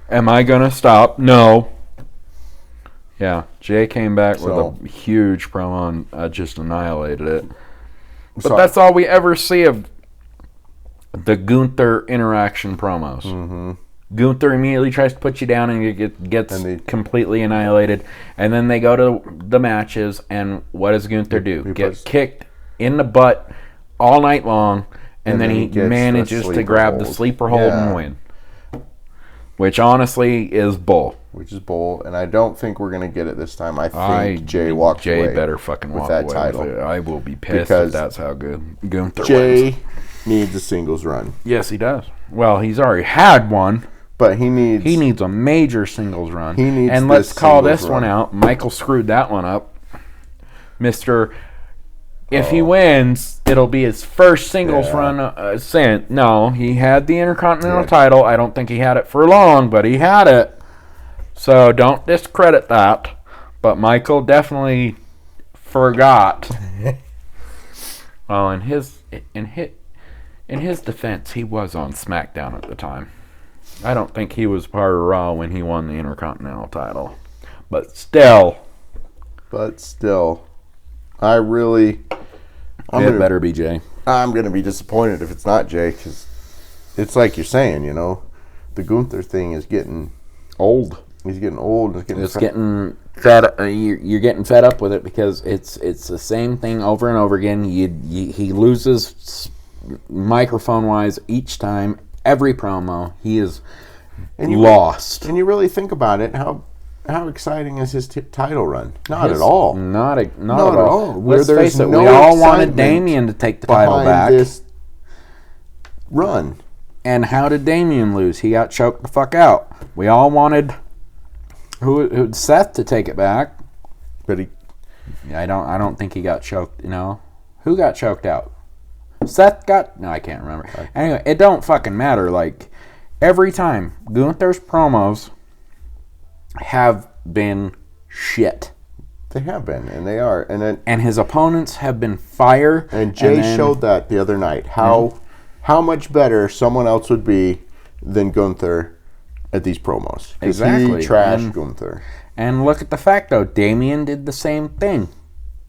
Am I going to stop? No. Yeah, Jay came back with a huge promo and just annihilated it. But that's all we ever see of the Gunther interaction promos. Mm-hmm. Gunther immediately tries to put you down and it gets completely annihilated. And then they go to the matches, and what does Gunther do? Get kicked in the butt all night long, and then he manages to grab the sleeper hold and win. Which honestly is bull. And I don't think we're going to get it this time. I think Jay walks away. Jay better fucking walk away title. With it. I will be pissed if that's how good Gunther wins. Needs a singles run. Yes, he does. Well, he's already had one, but he needs a major singles run. He needs, and let's call this one out. Michael screwed that one up, Mister. If he wins, it'll be his first singles run. No, he had the Intercontinental title. I don't think he had it for long, but he had it. So don't discredit that. But Michael definitely forgot. Well, in his defense, he was on SmackDown at the time. I don't think he was part of Raw when he won the Intercontinental title. But still, it better be Jay. I'm going to be disappointed if it's not Jay, because it's like you're saying, the Gunther thing is getting old. He's getting old. It's getting fed. You're getting fed up with it because it's the same thing over and over again. He loses microphone-wise each time, every promo. He is lost. And you really think about it, how exciting is his title run? Not at all. Not at all. Let's face it, we all wanted Damian to take the title back. This run. And how did Damian lose? He got choked the fuck out. We all wanted Seth to take it back. But I don't think he got choked, Who got choked out? Seth got... No, I can't remember. Anyway, it don't fucking matter. Like, every time Gunther's promos have been shit. They have been, and they are. And his opponents have been fire. And Jay showed that the other night, how much better someone else would be than Gunther at these promos. Exactly. He trashed Gunther. And look at the fact, though. Damian did the same thing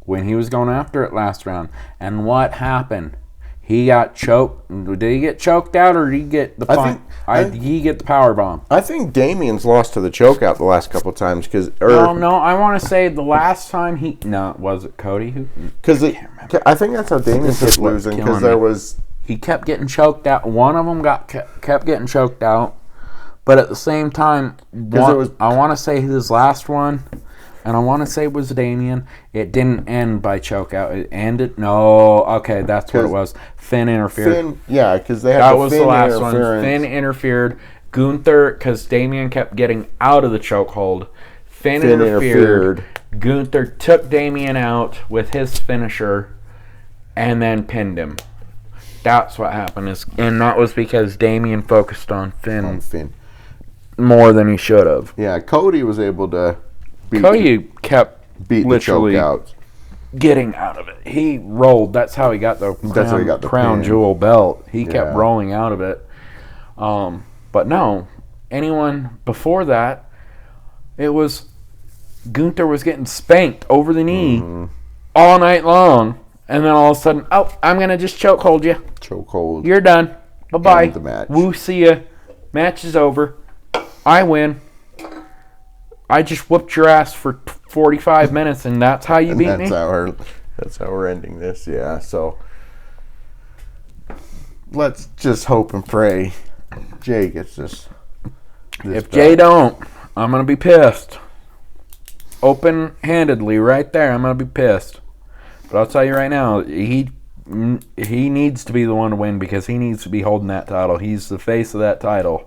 when he was going after it last round. And what happened? He got choked. Did he get choked out, or did he get the he get the power bomb? I think Damian's lost to the chokeout the last couple of times No. I want to say the last time was it Cody who? Because I think that's how Damian kept losing, because he kept getting choked out. One of them kept getting choked out, but at the same time, I want to say his last one. And I want to say it was Damian. It didn't end by chokeout. It ended. No, okay, that's what it was. Finn interfered. Because they had that was the last one. Finn interfered. Gunther, because Damian kept getting out of the chokehold. Finn interfered. Gunther took Damian out with his finisher, and then pinned him. That's what happened. And that was because Damian focused on Finn more than he should have. Yeah, Cody was able to. Cody kept literally the choke out. Getting out of it. He rolled. That's how he got the crown jewel belt. He kept rolling out of it. But no, anyone before that, it was Gunther was getting spanked over the knee all night long, and then all of a sudden, I'm gonna just chokehold you. Chokehold. You're done. Bye-bye. End the match. Woo, see ya. Match is over. I win. I just whooped your ass for 45 minutes, and that's how you beat me? That's how we're ending this, yeah. So, let's just hope and pray Jay gets this if Jay don't, I'm going to be pissed. Open-handedly, right there, I'm going to be pissed. But I'll tell you right now, he needs to be the one to win, because he needs to be holding that title. He's the face of that title.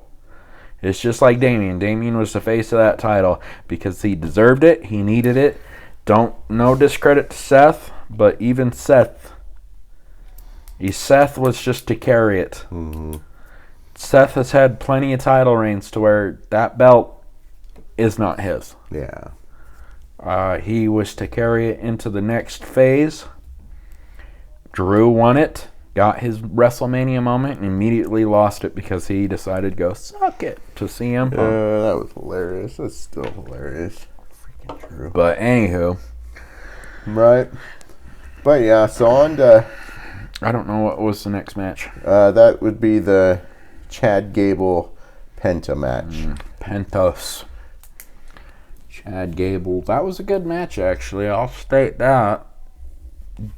It's just like Damian. Damian was the face of that title because he deserved it. He needed it. No discredit to Seth, but even Seth was just to carry it. Mm-hmm. Seth has had plenty of title reigns to where that belt is not his. Yeah. He was to carry it into the next phase. Drew won it. Got his WrestleMania moment and immediately lost it because he decided to go suck it to CM Punk. That was hilarious. That's still hilarious. Freaking true. But anywho. Right. But yeah, so on to... I don't know what was the next match. That would be the Chad Gable Penta match. Pentos. Chad Gable. That was a good match, actually. I'll state that.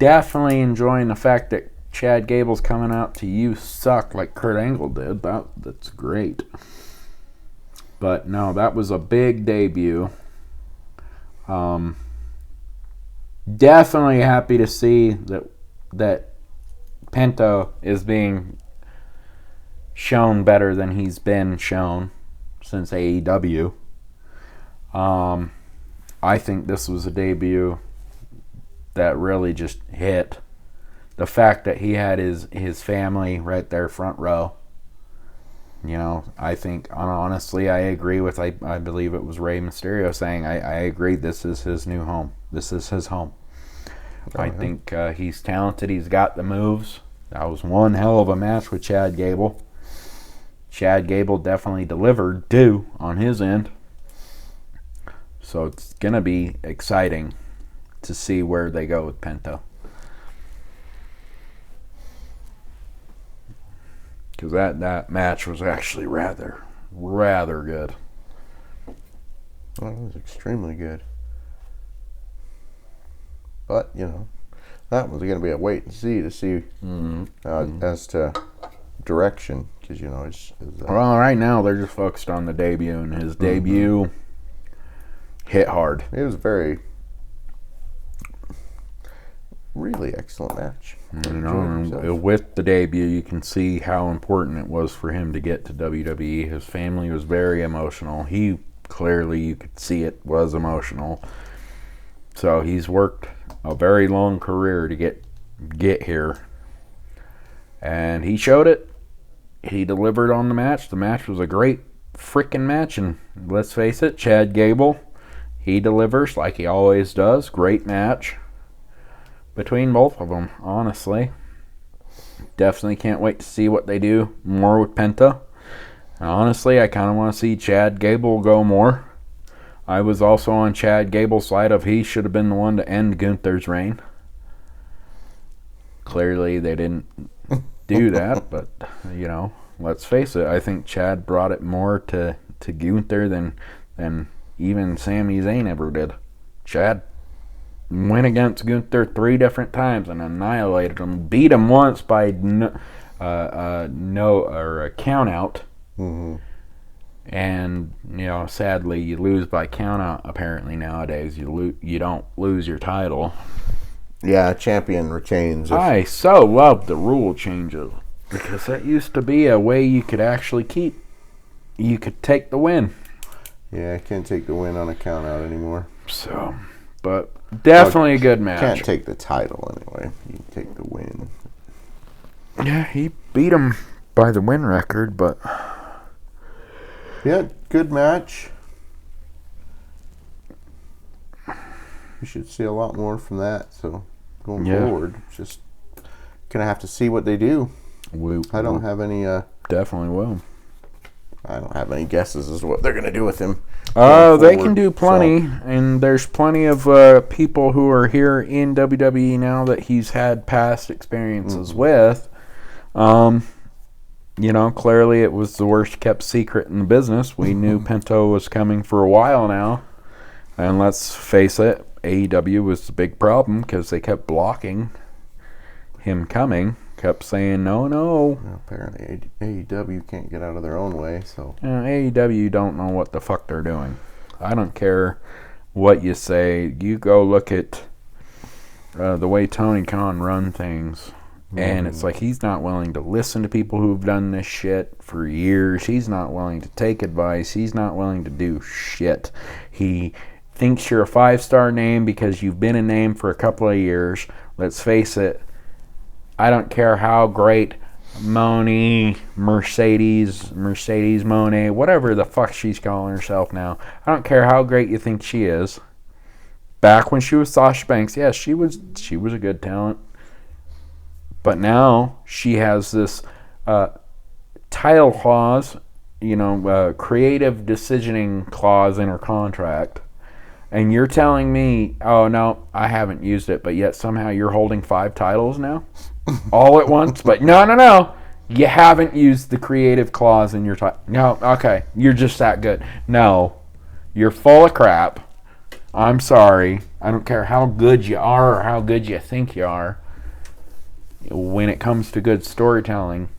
Definitely enjoying the fact that Chad Gable's coming out to "You Suck" like Kurt Angle did. That's great. But no, that was a big debut. Definitely happy to see that Penta is being shown better than he's been shown since AEW. I think this was a debut that really just hit. The fact that he had his family right there front row. You know, I think, honestly, I agree with, I believe it was Rey Mysterio saying, I agree, this is his new home. This is his home. I think he's talented. He's got the moves. That was one hell of a match with Chad Gable. Chad Gable definitely delivered, too, on his end. So it's going to be exciting to see where they go with Penta. Because that match was actually rather good. Well, it was extremely good. But, you know, that was going to be a wait and see to see as to direction. Because, you know, well, right now they're just focused on the debut. And his debut hit hard. It was really excellent match. You know, with the debut, you can see how important it was for him to get to WWE. His family was very emotional. He clearly, you could see it, was emotional. So he's worked a very long career to get here. And he showed it. He delivered on the match. The match was a great freaking match. And let's face it, Chad Gable, he delivers like he always does. Great match between both of them, honestly. Definitely can't wait to see what they do more with Penta. And honestly, I kind of want to see Chad Gable go more. I was also on Chad Gable's side of he should have been the one to end Gunther's reign. Clearly, they didn't do that, but, you know, let's face it. I think Chad brought it more to Gunther than even Sami Zayn ever did. Chad went against Gunther 3 different times and annihilated him. Beat him once by a count out. Mm-hmm. And, you know, sadly, you lose by count out. Apparently nowadays, you don't lose your title. Yeah, champion retains. I so love the rule changes, because that used to be a way you could actually you could take the win. Yeah, I can't take the win on a count out anymore. So, but definitely a good match. Can't take the title anyway. You can take the win. Yeah, he beat him by the win record, but yeah, good match. We should see a lot more from that. So going forward, just gonna have to see what they do. I don't have any. Definitely will. I don't have any guesses as to what they're gonna do with him. They can do plenty, and there's plenty of people who are here in WWE now that he's had past experiences with. You know, clearly it was the worst kept secret in the business. We knew Penta was coming for a while now. And let's face it, AEW was the big problem because they kept blocking him coming. Kept saying, no. Well, apparently AEW can't get out of their own way. So AEW don't know what the fuck they're doing. I don't care what you say. You go look at the way Tony Khan run things. And it's like he's not willing to listen to people who've done this shit for years. He's not willing to take advice. He's not willing to do shit. He thinks you're a 5-star name because you've been a name for a couple of years. Let's face it. I don't care how great Mercedes Monet, whatever the fuck she's calling herself now. I don't care how great you think she is. Back when she was Sasha Banks, yes, she was a good talent. But now she has this title clause, creative decisioning clause in her contract. And you're telling me, oh, no, I haven't used it, but yet somehow you're holding 5 titles now? All at once? But no. You haven't used the creative clause in your title. No, okay, you're just that good. No, you're full of crap. I'm sorry. I don't care how good you are or how good you think you are. When it comes to good storytelling,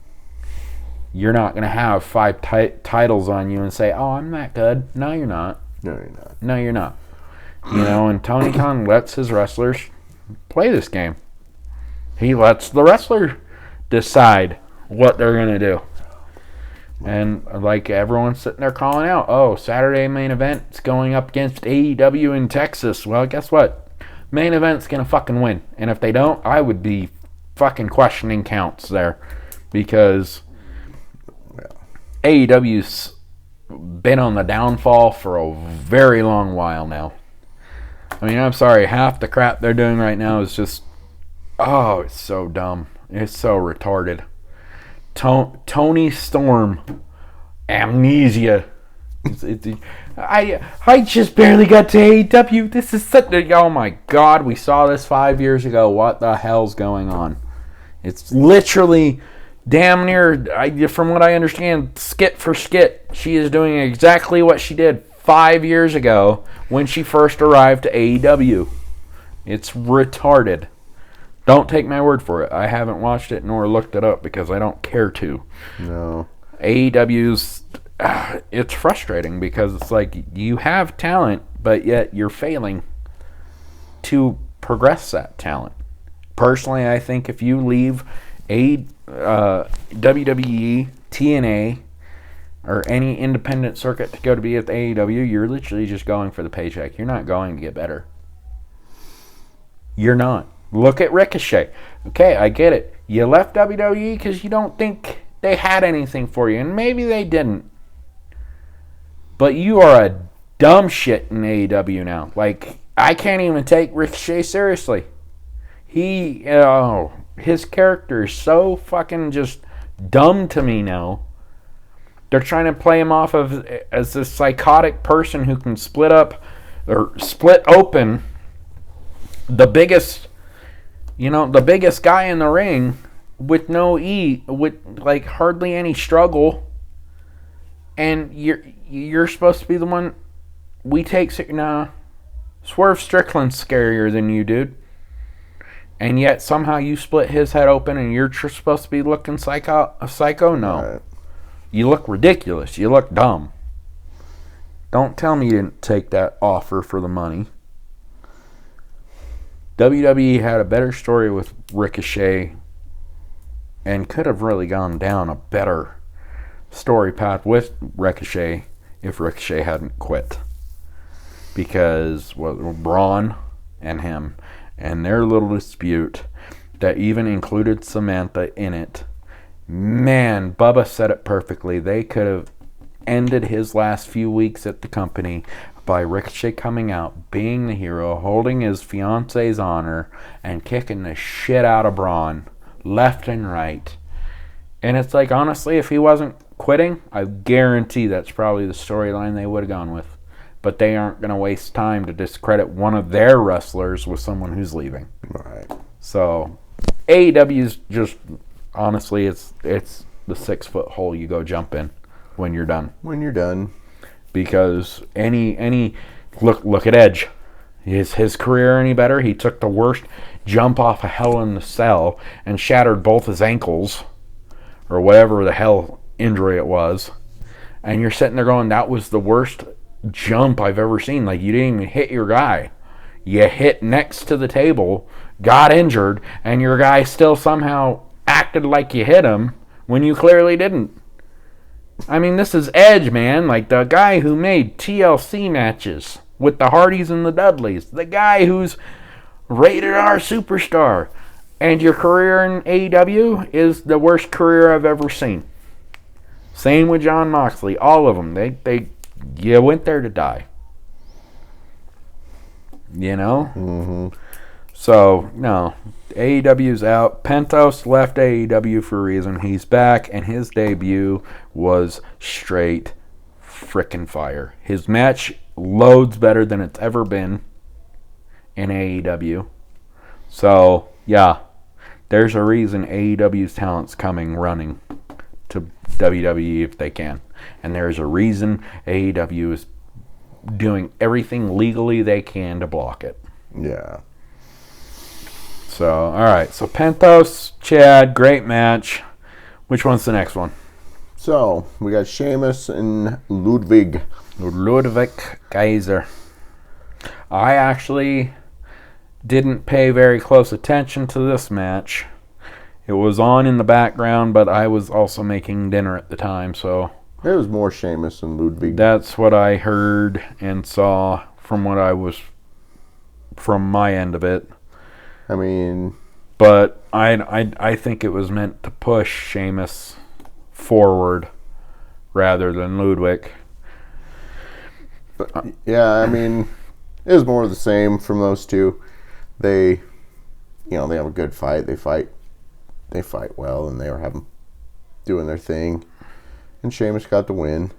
you're not going to have 5 titles on you and say, oh, I'm that good. No, you're not. No, you're not. And Tony Khan lets his wrestlers play this game. He lets the wrestler decide what they're going to do. And like everyone's sitting there calling out, oh, Saturday main event's going up against AEW in Texas. Well, guess what? Main event's going to fucking win. And if they don't, I would be fucking questioning counts there, because AEW's been on the downfall for a very long while now. I mean, I'm sorry, half the crap they're doing right now is just, it's so dumb. It's so retarded. Tony Storm, amnesia. I just barely got to AEW. This is such a, oh my god, we saw this 5 years ago. What the hell's going on? It's literally damn near, from what I understand, skit for skit. She is doing exactly what she did 5 years ago when she first arrived to AEW. It's retarded. Don't take my word for it. I haven't watched it nor looked it up because I don't care to. No. AEW's, it's frustrating because it's like you have talent, but yet you're failing to progress that talent. Personally, I think if you leave WWE, TNA, or any independent circuit to go to be at the AEW, you're literally just going for the paycheck. You're not going to get better. You're not. Look at Ricochet. Okay, I get it. You left WWE because you don't think they had anything for you, and maybe they didn't. But you are a dumb shit in AEW now. Like, I can't even take Ricochet seriously. His character is so fucking just dumb to me now. They're trying to play him off of as this psychotic person who can split open the biggest guy in the ring with with like hardly any struggle, and you're supposed to be the one we take. Nah, Swerve Strickland's scarier than you, dude. And yet somehow you split his head open and you're supposed to be looking psycho? No. Right. You look ridiculous. You look dumb. Don't tell me you didn't take that offer for the money. WWE had a better story with Ricochet and could have really gone down a better story path with Ricochet if Ricochet hadn't quit. Because Braun and him and their little dispute that even included Samantha in it. Man, Bubba said it perfectly. They could have ended his last few weeks at the company by Ricochet coming out, being the hero, holding his fiance's honor, and kicking the shit out of Braun, left and right. And it's like, honestly, if he wasn't quitting, I guarantee that's probably the storyline they would have gone with. But they aren't going to waste time to discredit one of their wrestlers with someone who's leaving. Right. So, AEW's just, honestly, it's the 6-foot hole you go jump in when you're done. When you're done. Because look at Edge. Is his career any better? He took the worst jump off of Hell in the Cell and shattered both his ankles, or whatever the hell injury it was. And you're sitting there going, that was the worst jump I've ever seen. Like, you didn't even hit your guy. You hit next to the table, got injured, and your guy still somehow acted like you hit him when you clearly didn't. I mean, this is Edge, man. Like, the guy who made TLC matches with the Hardys and the Dudleys. The guy who's rated R superstar. And your career in AEW is the worst career I've ever seen. Same with Jon Moxley. All of them. You went there to die. You know? Mm-hmm. So, no. AEW's out. Pentos left AEW for a reason. He's back, and his debut was straight frickin' fire. His match loads better than it's ever been in AEW. So, yeah. There's a reason AEW's talent's coming running to WWE if they can. And there's a reason AEW is doing everything legally they can to block it. Yeah. So, alright. So, Pentos, Chad, great match. Which one's the next one? So, we got Sheamus and Ludwig Kaiser. I actually didn't pay very close attention to this match. It was on in the background, but I was also making dinner at the time, so... It was more Sheamus and Ludwig. That's what I heard and saw from my end of it. I mean... But I think it was meant to push Sheamus forward rather than Ludwig. But, yeah, I mean, it was more of the same from those two. They have a good fight. They fight well, and they were doing their thing. And Sheamus got the win.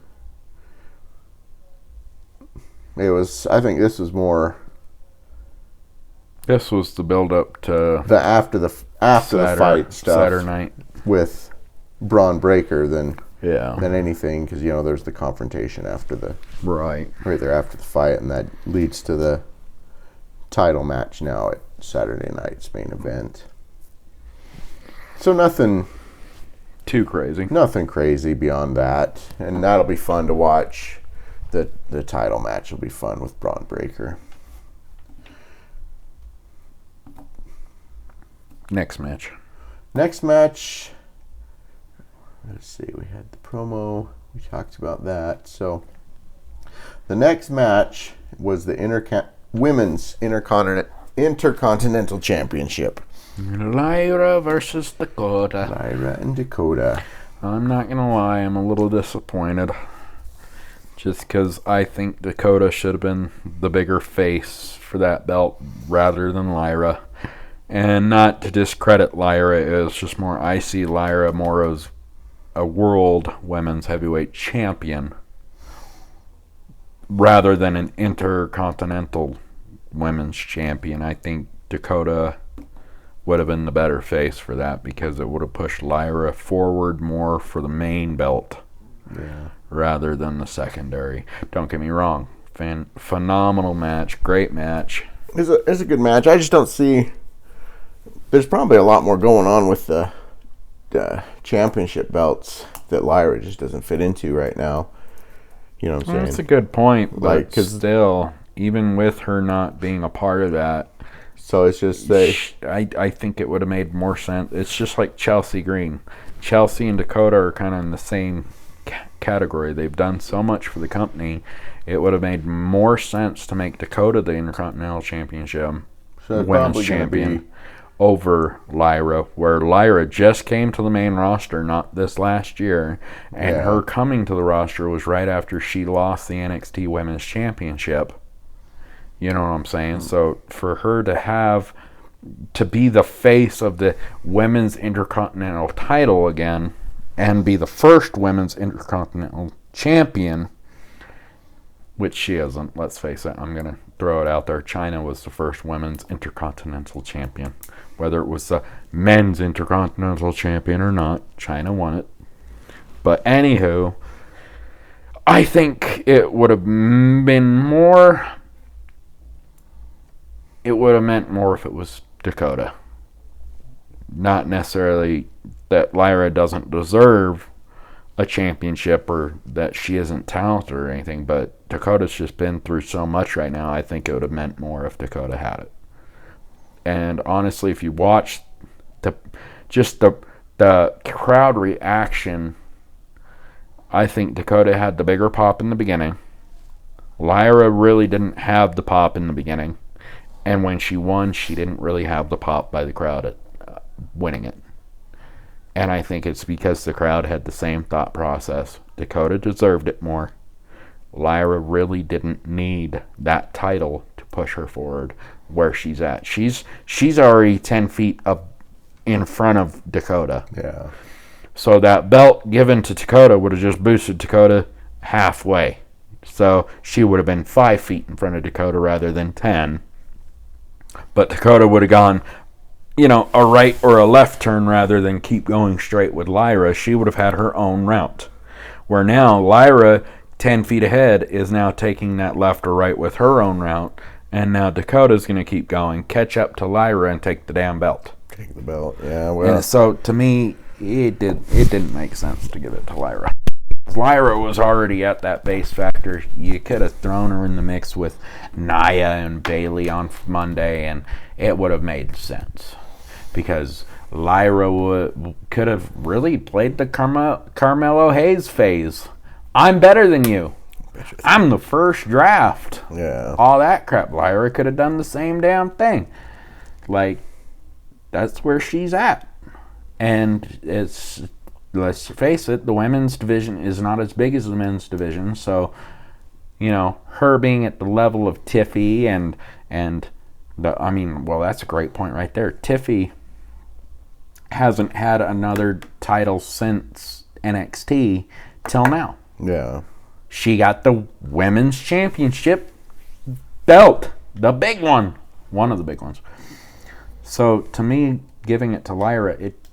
I think this was more. This was the build up to the after the fight stuff Saturday night with Braun Breaker than Yeah. than anything, because there's the confrontation after the right there after the fight, and that leads to the title match now at Saturday night's main event. So nothing too crazy. Nothing crazy beyond that, and that'll be fun to watch. The title match will be fun with Braun Breaker. Next match. Let's see, we had the promo. We talked about that. So the next match was the Women's Intercontinental Championship. Lyra versus Dakota. Lyra and Dakota. I'm not going to lie, I'm a little disappointed. Just because I think Dakota should have been the bigger face for that belt rather than Lyra. And not to discredit Lyra, it's just more, I see Lyra more as a world women's heavyweight champion rather than an intercontinental women's champion. I think Dakota would have been the better face for that because it would have pushed Lyra forward more for the main belt rather than the secondary. Don't get me wrong. Phenomenal match. Great match. It's a good match. I just don't see... There's probably a lot more going on with the championship belts that Lyra just doesn't fit into right now. You know what I'm saying? That's a good point. But still, even with her not being a part of that, so it's just I think it would have made more sense. It's just like Chelsea Green. Chelsea and Dakota are kind of in the same category. They've done so much for the company. It would have made more sense to make Dakota the Intercontinental Championship women's champion over Lyra, where Lyra just came to the main roster not this last year, and her coming to the roster was right after she lost the NXT Women's Championship. You know what I'm saying? So for her to be the face of the women's intercontinental title again and be the first women's intercontinental champion, which she isn't, let's face it, I'm going to throw it out there. China was the first women's intercontinental champion. Whether it was the men's intercontinental champion or not, China won it. But anywho, I think it would have been more... It would have meant more if it was Dakota. Not necessarily that Lyra doesn't deserve a championship or that she isn't talented or anything, but Dakota's just been through so much right now. I think it would have meant more if Dakota had it. And honestly, if you watch the crowd reaction, I think Dakota had the bigger pop in the beginning. Lyra really didn't have the pop in the beginning. And when she won, she didn't really have the pop by the crowd at winning it. And I think it's because the crowd had the same thought process. Dakota deserved it more. Lyra really didn't need that title to push her forward where she's at. She's already 10 feet up in front of Dakota. Yeah. So that belt given to Dakota would have just boosted Dakota halfway. So she would have been 5 feet in front of Dakota rather than 10. But Dakota would have gone, a right or a left turn rather than keep going straight with Lyra. She would have had her own route. Where now Lyra, 10 feet ahead, is now taking that left or right with her own route. And now Dakota's going to keep going, catch up to Lyra, and take the damn belt. Take the belt, yeah. Well, and so to me, it didn't make sense to give it to Lyra. Lyra was already at that base factor. You could have thrown her in the mix with Nia and Bayley on Monday, and it would have made sense. Because Lyra could have really played the Carmelo Hayes phase. I'm better than you. I'm the first draft. Yeah. All that crap. Lyra could have done the same damn thing. Like, that's where she's at. And let's face it, the women's division is not as big as the men's division. So, her being at the level of Tiffy that's a great point right there. Tiffy hasn't had another title since NXT till now. Yeah. She got the women's championship belt, the big one of the big ones. So to me, giving it to Lyra, it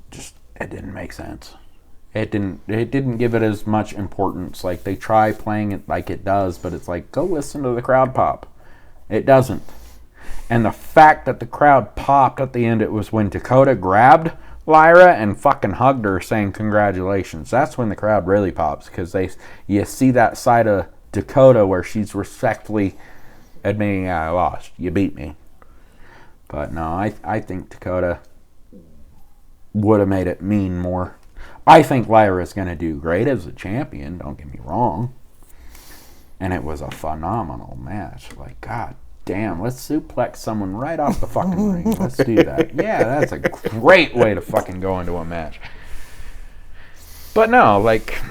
didn't make sense. It didn't give it as much importance. Like, they try playing it like it does, but it's like, go listen to the crowd pop. It doesn't. And the fact that the crowd popped at the end, it was when Dakota grabbed Lyra and fucking hugged her saying congratulations. That's when the crowd really pops, because you see that side of Dakota where she's respectfully admitting, I lost. You beat me. But no, I think Dakota would have made it mean more. I think Lyra is going to do great as a champion, don't get me wrong. And it was a phenomenal match. Like, god damn, let's suplex someone right off the fucking ring. Let's do that. Yeah, that's a great way to fucking go into a match. But no, like,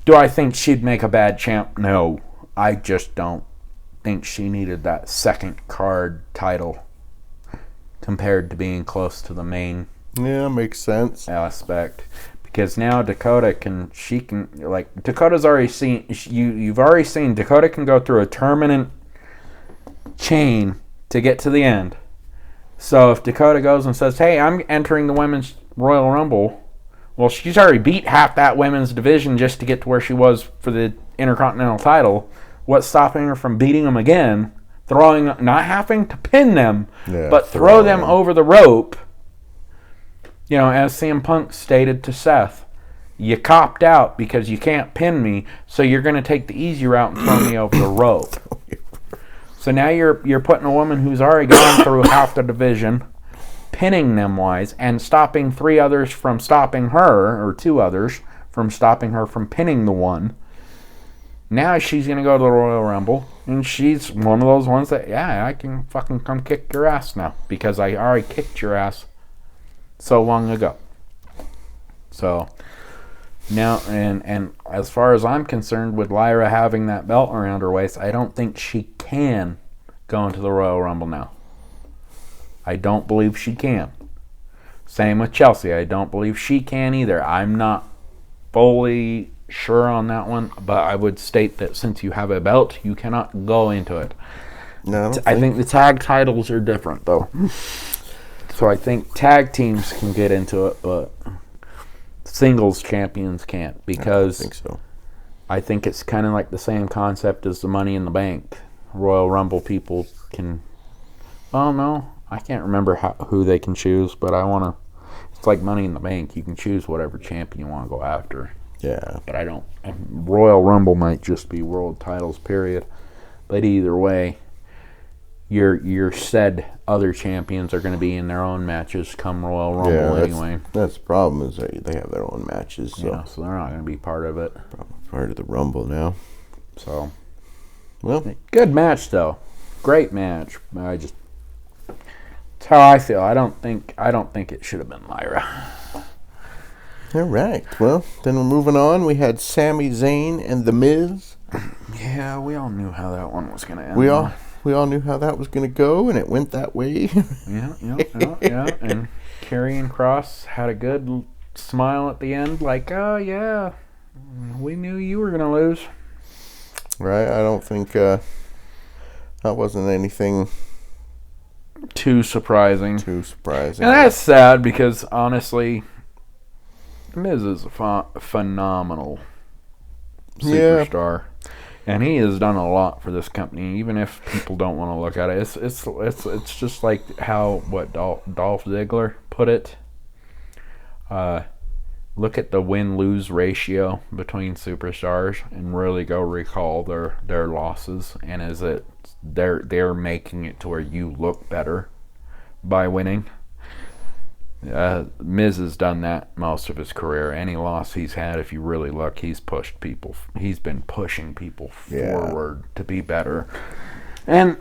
Do I think she'd make a bad champ? No. I just don't think she needed that second card title compared to being close to the main Yeah, makes sense. aspect. Because now Dakota's already seen, you've already seen Dakota can go through a tournament chain to get to the end. So if Dakota goes and says, hey, I'm entering the Women's Royal Rumble, well, she's already beat half that women's division just to get to where she was for the Intercontinental title. What's stopping her from beating them again, not having to pin them, but throw them over the rope? You know, as CM Punk stated to Seth, you copped out because you can't pin me, so you're going to take the easy route and throw me over the rope. So now you're putting a woman who's already gone through half the division, pinning them wise, and stopping 3 others from stopping her, or 2 others from stopping her from pinning the one. Now she's going to go to the Royal Rumble, and she's one of those ones that, yeah, I can fucking come kick your ass now, because I already kicked your ass so long ago. So now, and as far as I'm concerned, with Lyra having that belt around her waist, I don't think she can go into the Royal Rumble now. I don't believe she can. Same with Chelsea. I don't believe she can either. I'm not fully sure on that one, but I would state that since you have a belt, you cannot go into it. No, I think the tag titles are different, though. So I think tag teams can get into it, but singles champions can't, because I think so. I think it's kind of like the same concept as the Money in the Bank. Royal Rumble people can... Well, no, I can't remember who they can choose, but I want to... It's like Money in the Bank. You can choose whatever champion you want to go after. Yeah. But I don't... Royal Rumble might just be world titles, period. But either way, your said other champions are going to be in their own matches come Royal Rumble anyway. That's the problem, is they have their own matches. So. Yeah, so they're not going to be part of it. Probably part of the Rumble now. So, well, good match though. Great match. That's how I feel. I don't think it should have been Lyra. All right. Well, then we're moving on. We had Sami Zayn and The Miz. Yeah, we all knew how that one was going to end. We all knew how that was going to go, and it went that way. Yeah. And Karrion Kross had a good smile at the end, like, oh, yeah, we knew you were going to lose. Right? I don't think that wasn't anything too surprising. And that's sad, because, honestly, Miz is a phenomenal superstar. Yeah. And he has done a lot for this company, even if people don't want to look at it. It's just like what Dolph Ziggler put it. Look at the win-lose ratio between superstars and really go recall their losses. And is it they're making it to where you look better by winning? Miz has done that most of his career. Any loss he's had, if you really look, he's been pushing people forward to be better. And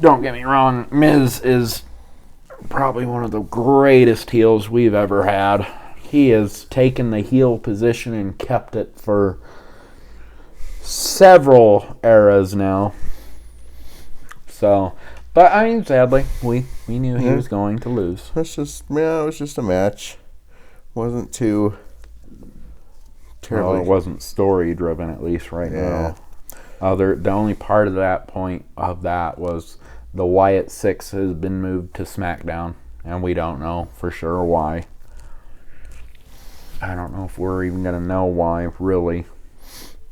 don't get me wrong, Miz is probably one of the greatest heels we've ever had. He has taken the heel position and kept it for several eras now. So, but I mean, sadly, we knew he was going to lose. It was just a match. Wasn't too terrible. Well, it wasn't story driven, at least right now. The only part of that point of that was the Wyatt Six has been moved to SmackDown, and we don't know for sure why. I don't know if we're even going to know why, really.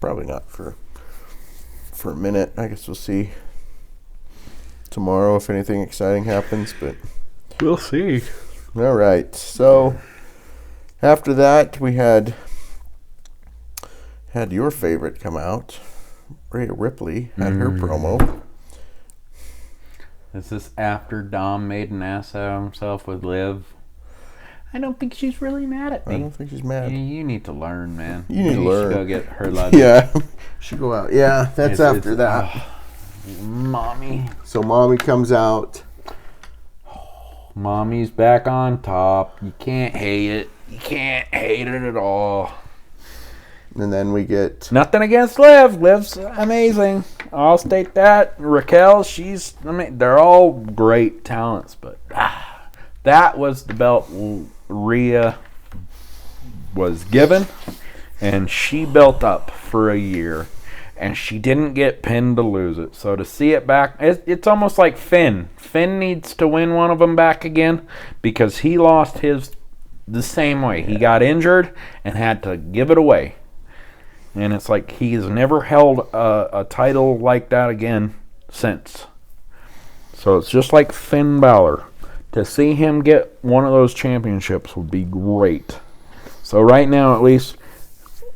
Probably not for a minute. I guess we'll see tomorrow if anything exciting happens, but we'll see. All right. So after that, we had your favorite come out. Rhea Ripley had her promo. Is this after Dom made an ass out of himself with Liv? I don't think she's really mad at me. I don't think she's mad. You need to learn, man. You need to learn. You should go get her love. Yeah. Should go out. Yeah, that's after that. Mommy. So Mommy comes out. Mommy's back on top. You can't hate it. You can't hate it at all. And then we get... Nothing against Liv. Liv's amazing. I'll state that. Raquel, they're all great talents, but that was the belt Rhea was given, and she built up for a year, and she didn't get pinned to lose it. So to see it back, it's almost like Finn. Finn needs to win one of them back again because he lost his the same way. He got injured and had to give it away. And it's like he's never held a title like that again since. So it's just like Finn Balor. To see him get one of those championships would be great. So right now, at least,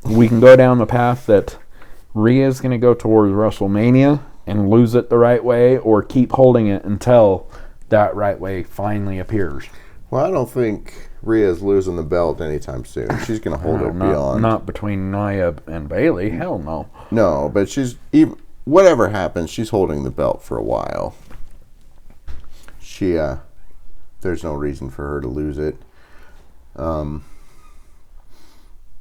we can go down the path that Rhea's going to go towards WrestleMania and lose it the right way, or keep holding it until that right way finally appears. Well, I don't think Rhea's losing the belt anytime soon. She's going to hold it beyond. Not between Nia and Bayley. Hell no. No, but whatever happens, she's holding the belt for a while. There's no reason for her to lose it.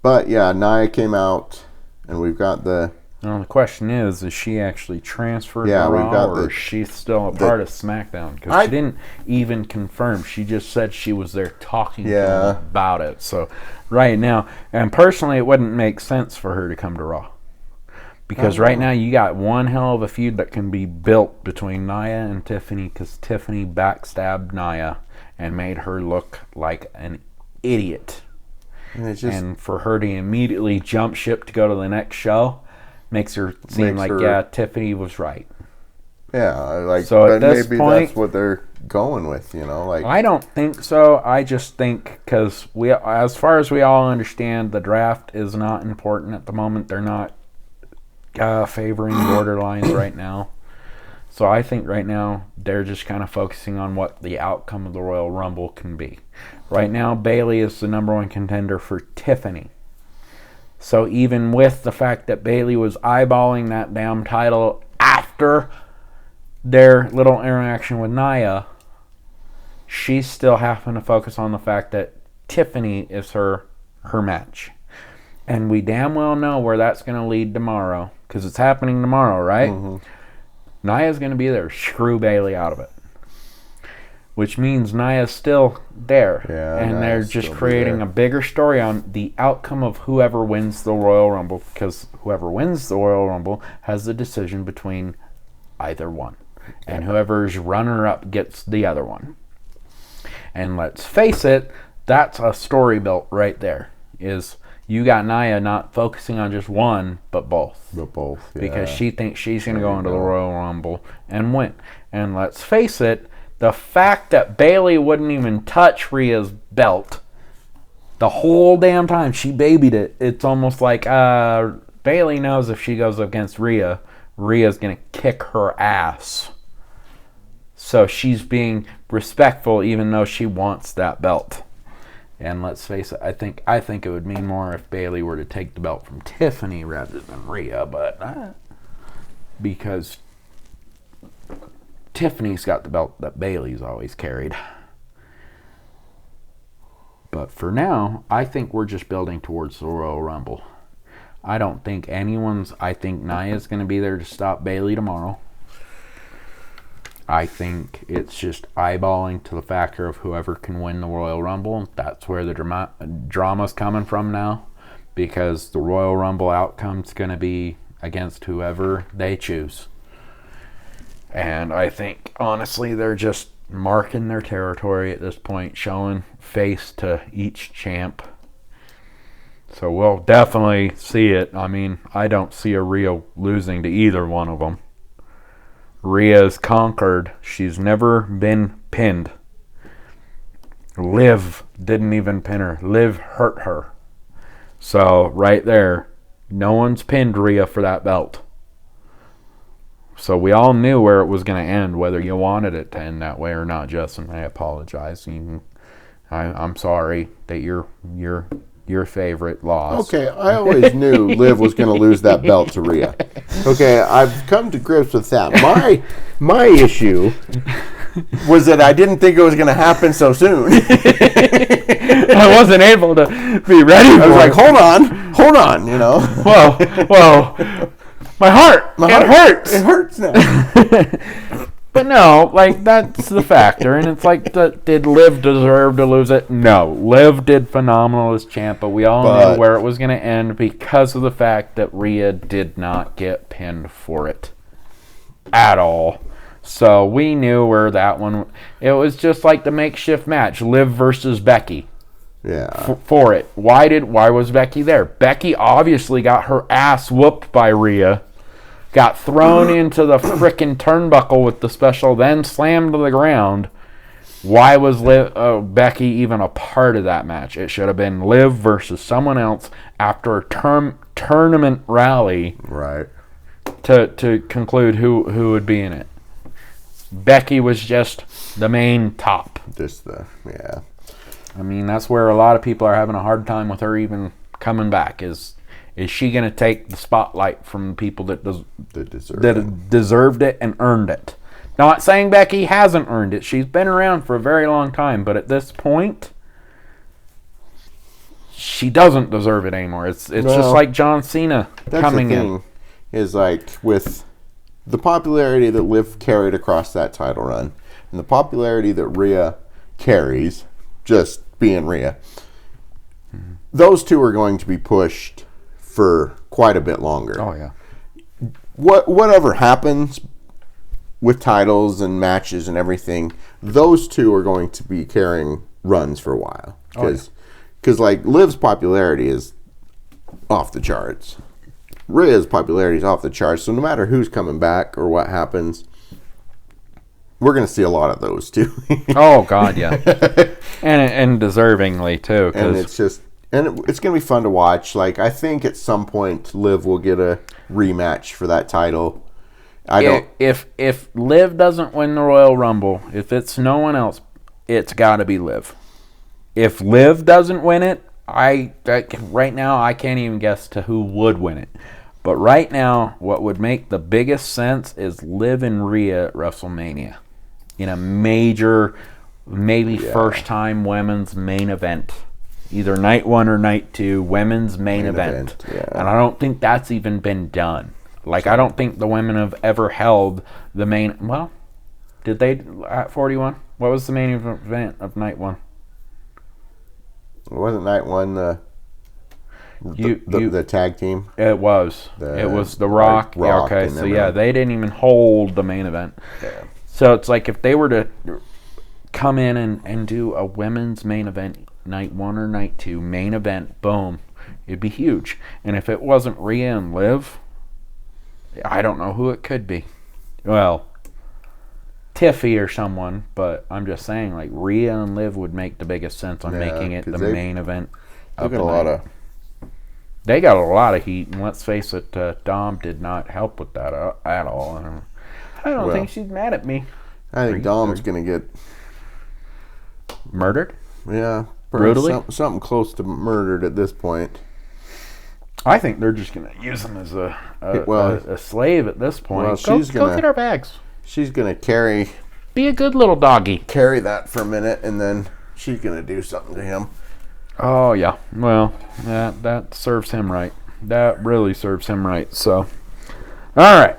But yeah, Nia came out, and we've got the... Well, the question is she actually transferred to Raw, or is she still a part of SmackDown? Because she didn't even confirm. She just said she was there talking to them about it. So right now, and personally, it wouldn't make sense for her to come to Raw. Because right now, you got one hell of a feud that can be built between Nia and Tiffany, because Tiffany backstabbed Nia and made her look like an idiot. And for her to immediately jump ship to go to the next show makes her seem like, Tiffany was right. Yeah, so at this maybe point, that's what they're going with, I don't think so. I just think because as far as we all understand, the draft is not important at the moment. They're not favoring borderlines right now. So I think right now they're just kind of focusing on what the outcome of the Royal Rumble can be. Right now, Bayley is the number one contender for Tiffany. So even with the fact that Bayley was eyeballing that damn title after their little interaction with Nia, she's still having to focus on the fact that Tiffany is her match. And we damn well know where that's going to lead tomorrow, because it's happening tomorrow, right? Mm-hmm. Nia's going to be there. Screw Bayley out of it. Which means Nia's still there. Yeah, and they're just creating a bigger story on the outcome of whoever wins the Royal Rumble, because whoever wins the Royal Rumble has the decision between either one. And whoever's runner-up gets the other one. And let's face it, that's a story built right there. Is you got Nia not focusing on just one, but both. Because she thinks she's going to go into the Royal Rumble and win. And let's face it, the fact that Bayley wouldn't even touch Rhea's belt the whole damn time, she babied it. It's almost like Bayley knows if she goes against Rhea, Rhea's going to kick her ass. So she's being respectful even though she wants that belt. And let's face it, I think it would mean more if Bayley were to take the belt from Tiffany rather than Rhea, but because Tiffany's got the belt that Bayley's always carried. But for now, I think we're just building towards the Royal Rumble. I think Nia's going to be there to stop Bayley tomorrow. I think it's just eyeballing to the factor of whoever can win the Royal Rumble. That's where the drama's coming from now, because the Royal Rumble outcome's going to be against whoever they choose. And I think, honestly, they're just marking their territory at this point, showing face to each champ. So we'll definitely see it. I mean, I don't see a Rhea losing to either one of them. Rhea's conquered. She's never been pinned. Liv didn't even pin her. Liv hurt her. So, right there, no one's pinned Rhea for that belt. So we all knew where it was going to end, whether you wanted it to end that way or not, Justin. I apologize. I'm sorry that your favorite lost. Okay, I always knew Liv was going to lose that belt to Rhea. Okay, I've come to grips with that. My issue was that I didn't think it was going to happen so soon. I wasn't able to be ready for it. I was like, hold on. hold on, you know. Whoa, my heart, it hurts. It hurts now. But no, like, that's the factor. And it's like, did Liv deserve to lose it? No. Liv did phenomenal as champ, but we all knew where it was going to end because of the fact that Rhea did not get pinned for it at all. So we knew where that one... It was just like the makeshift match, Liv versus Becky. Yeah. For it. Why was Becky there? Becky obviously got her ass whooped by Rhea. Got thrown into the frickin' turnbuckle with the special, then slammed to the ground. Why was Becky even a part of that match? It should have been Liv versus someone else after a tournament rally. Right. To conclude who would be in it. Becky was just the main top. Yeah. I mean, that's where a lot of people are having a hard time with her even coming back. Is she going to take the spotlight from people that deserved it and earned it? Not saying Becky hasn't earned it. She's been around for a very long time, but at this point, she doesn't deserve it anymore. It's just like John Cena coming in. Is like with the popularity that Liv carried across that title run and the popularity that Rhea carries, just being Rhea, those two are going to be pushed for quite a bit longer. Oh, yeah. Whatever happens with titles and matches and everything, those two are going to be carrying runs for a while. Because like Liv's popularity is off the charts. Rhea's popularity is off the charts. So no matter who's coming back or what happens, we're going to see a lot of those too. Oh, God, yeah. and deservingly too. And it's just... And it's going to be fun to watch. Like, I think at some point Liv will get a rematch for that title. If Liv doesn't win the Royal Rumble, if it's no one else, it's got to be Liv. If Liv doesn't win it, right now I can't even guess to who would win it. But right now, what would make the biggest sense is Liv and Rhea at WrestleMania in a major, maybe first-time women's main event. Either night 1 or night 2, women's main event. Yeah. And I don't think that's even been done. Like, I don't think the women have ever held the main... Well, did they at 41? What was the main event of night 1? It wasn't night 1 the tag team? It was. It was The Rock. Yeah, okay, so yeah, they didn't even hold the main event. Yeah. So it's like if they were to come in and do a women's main event... night 1 or night 2, main event, boom, it'd be huge. And if it wasn't Rhea and Liv, I don't know who it could be. Well, Tiffy or someone, but I'm just saying, like, Rhea and Liv would make the biggest sense on making it the main event. They got a lot of heat, and let's face it, Dom did not help with that at all. I don't think she's mad at me. I think Dom's going to get murdered. Yeah. Brutally? Something close to murdered at this point. I think they're just going to use him as a slave at this point. Well, go get our bags. She's going to be a good little doggy. Carry that for a minute, and then she's going to do something to him. Oh, yeah. Well, that serves him right. That really serves him right. So, all right.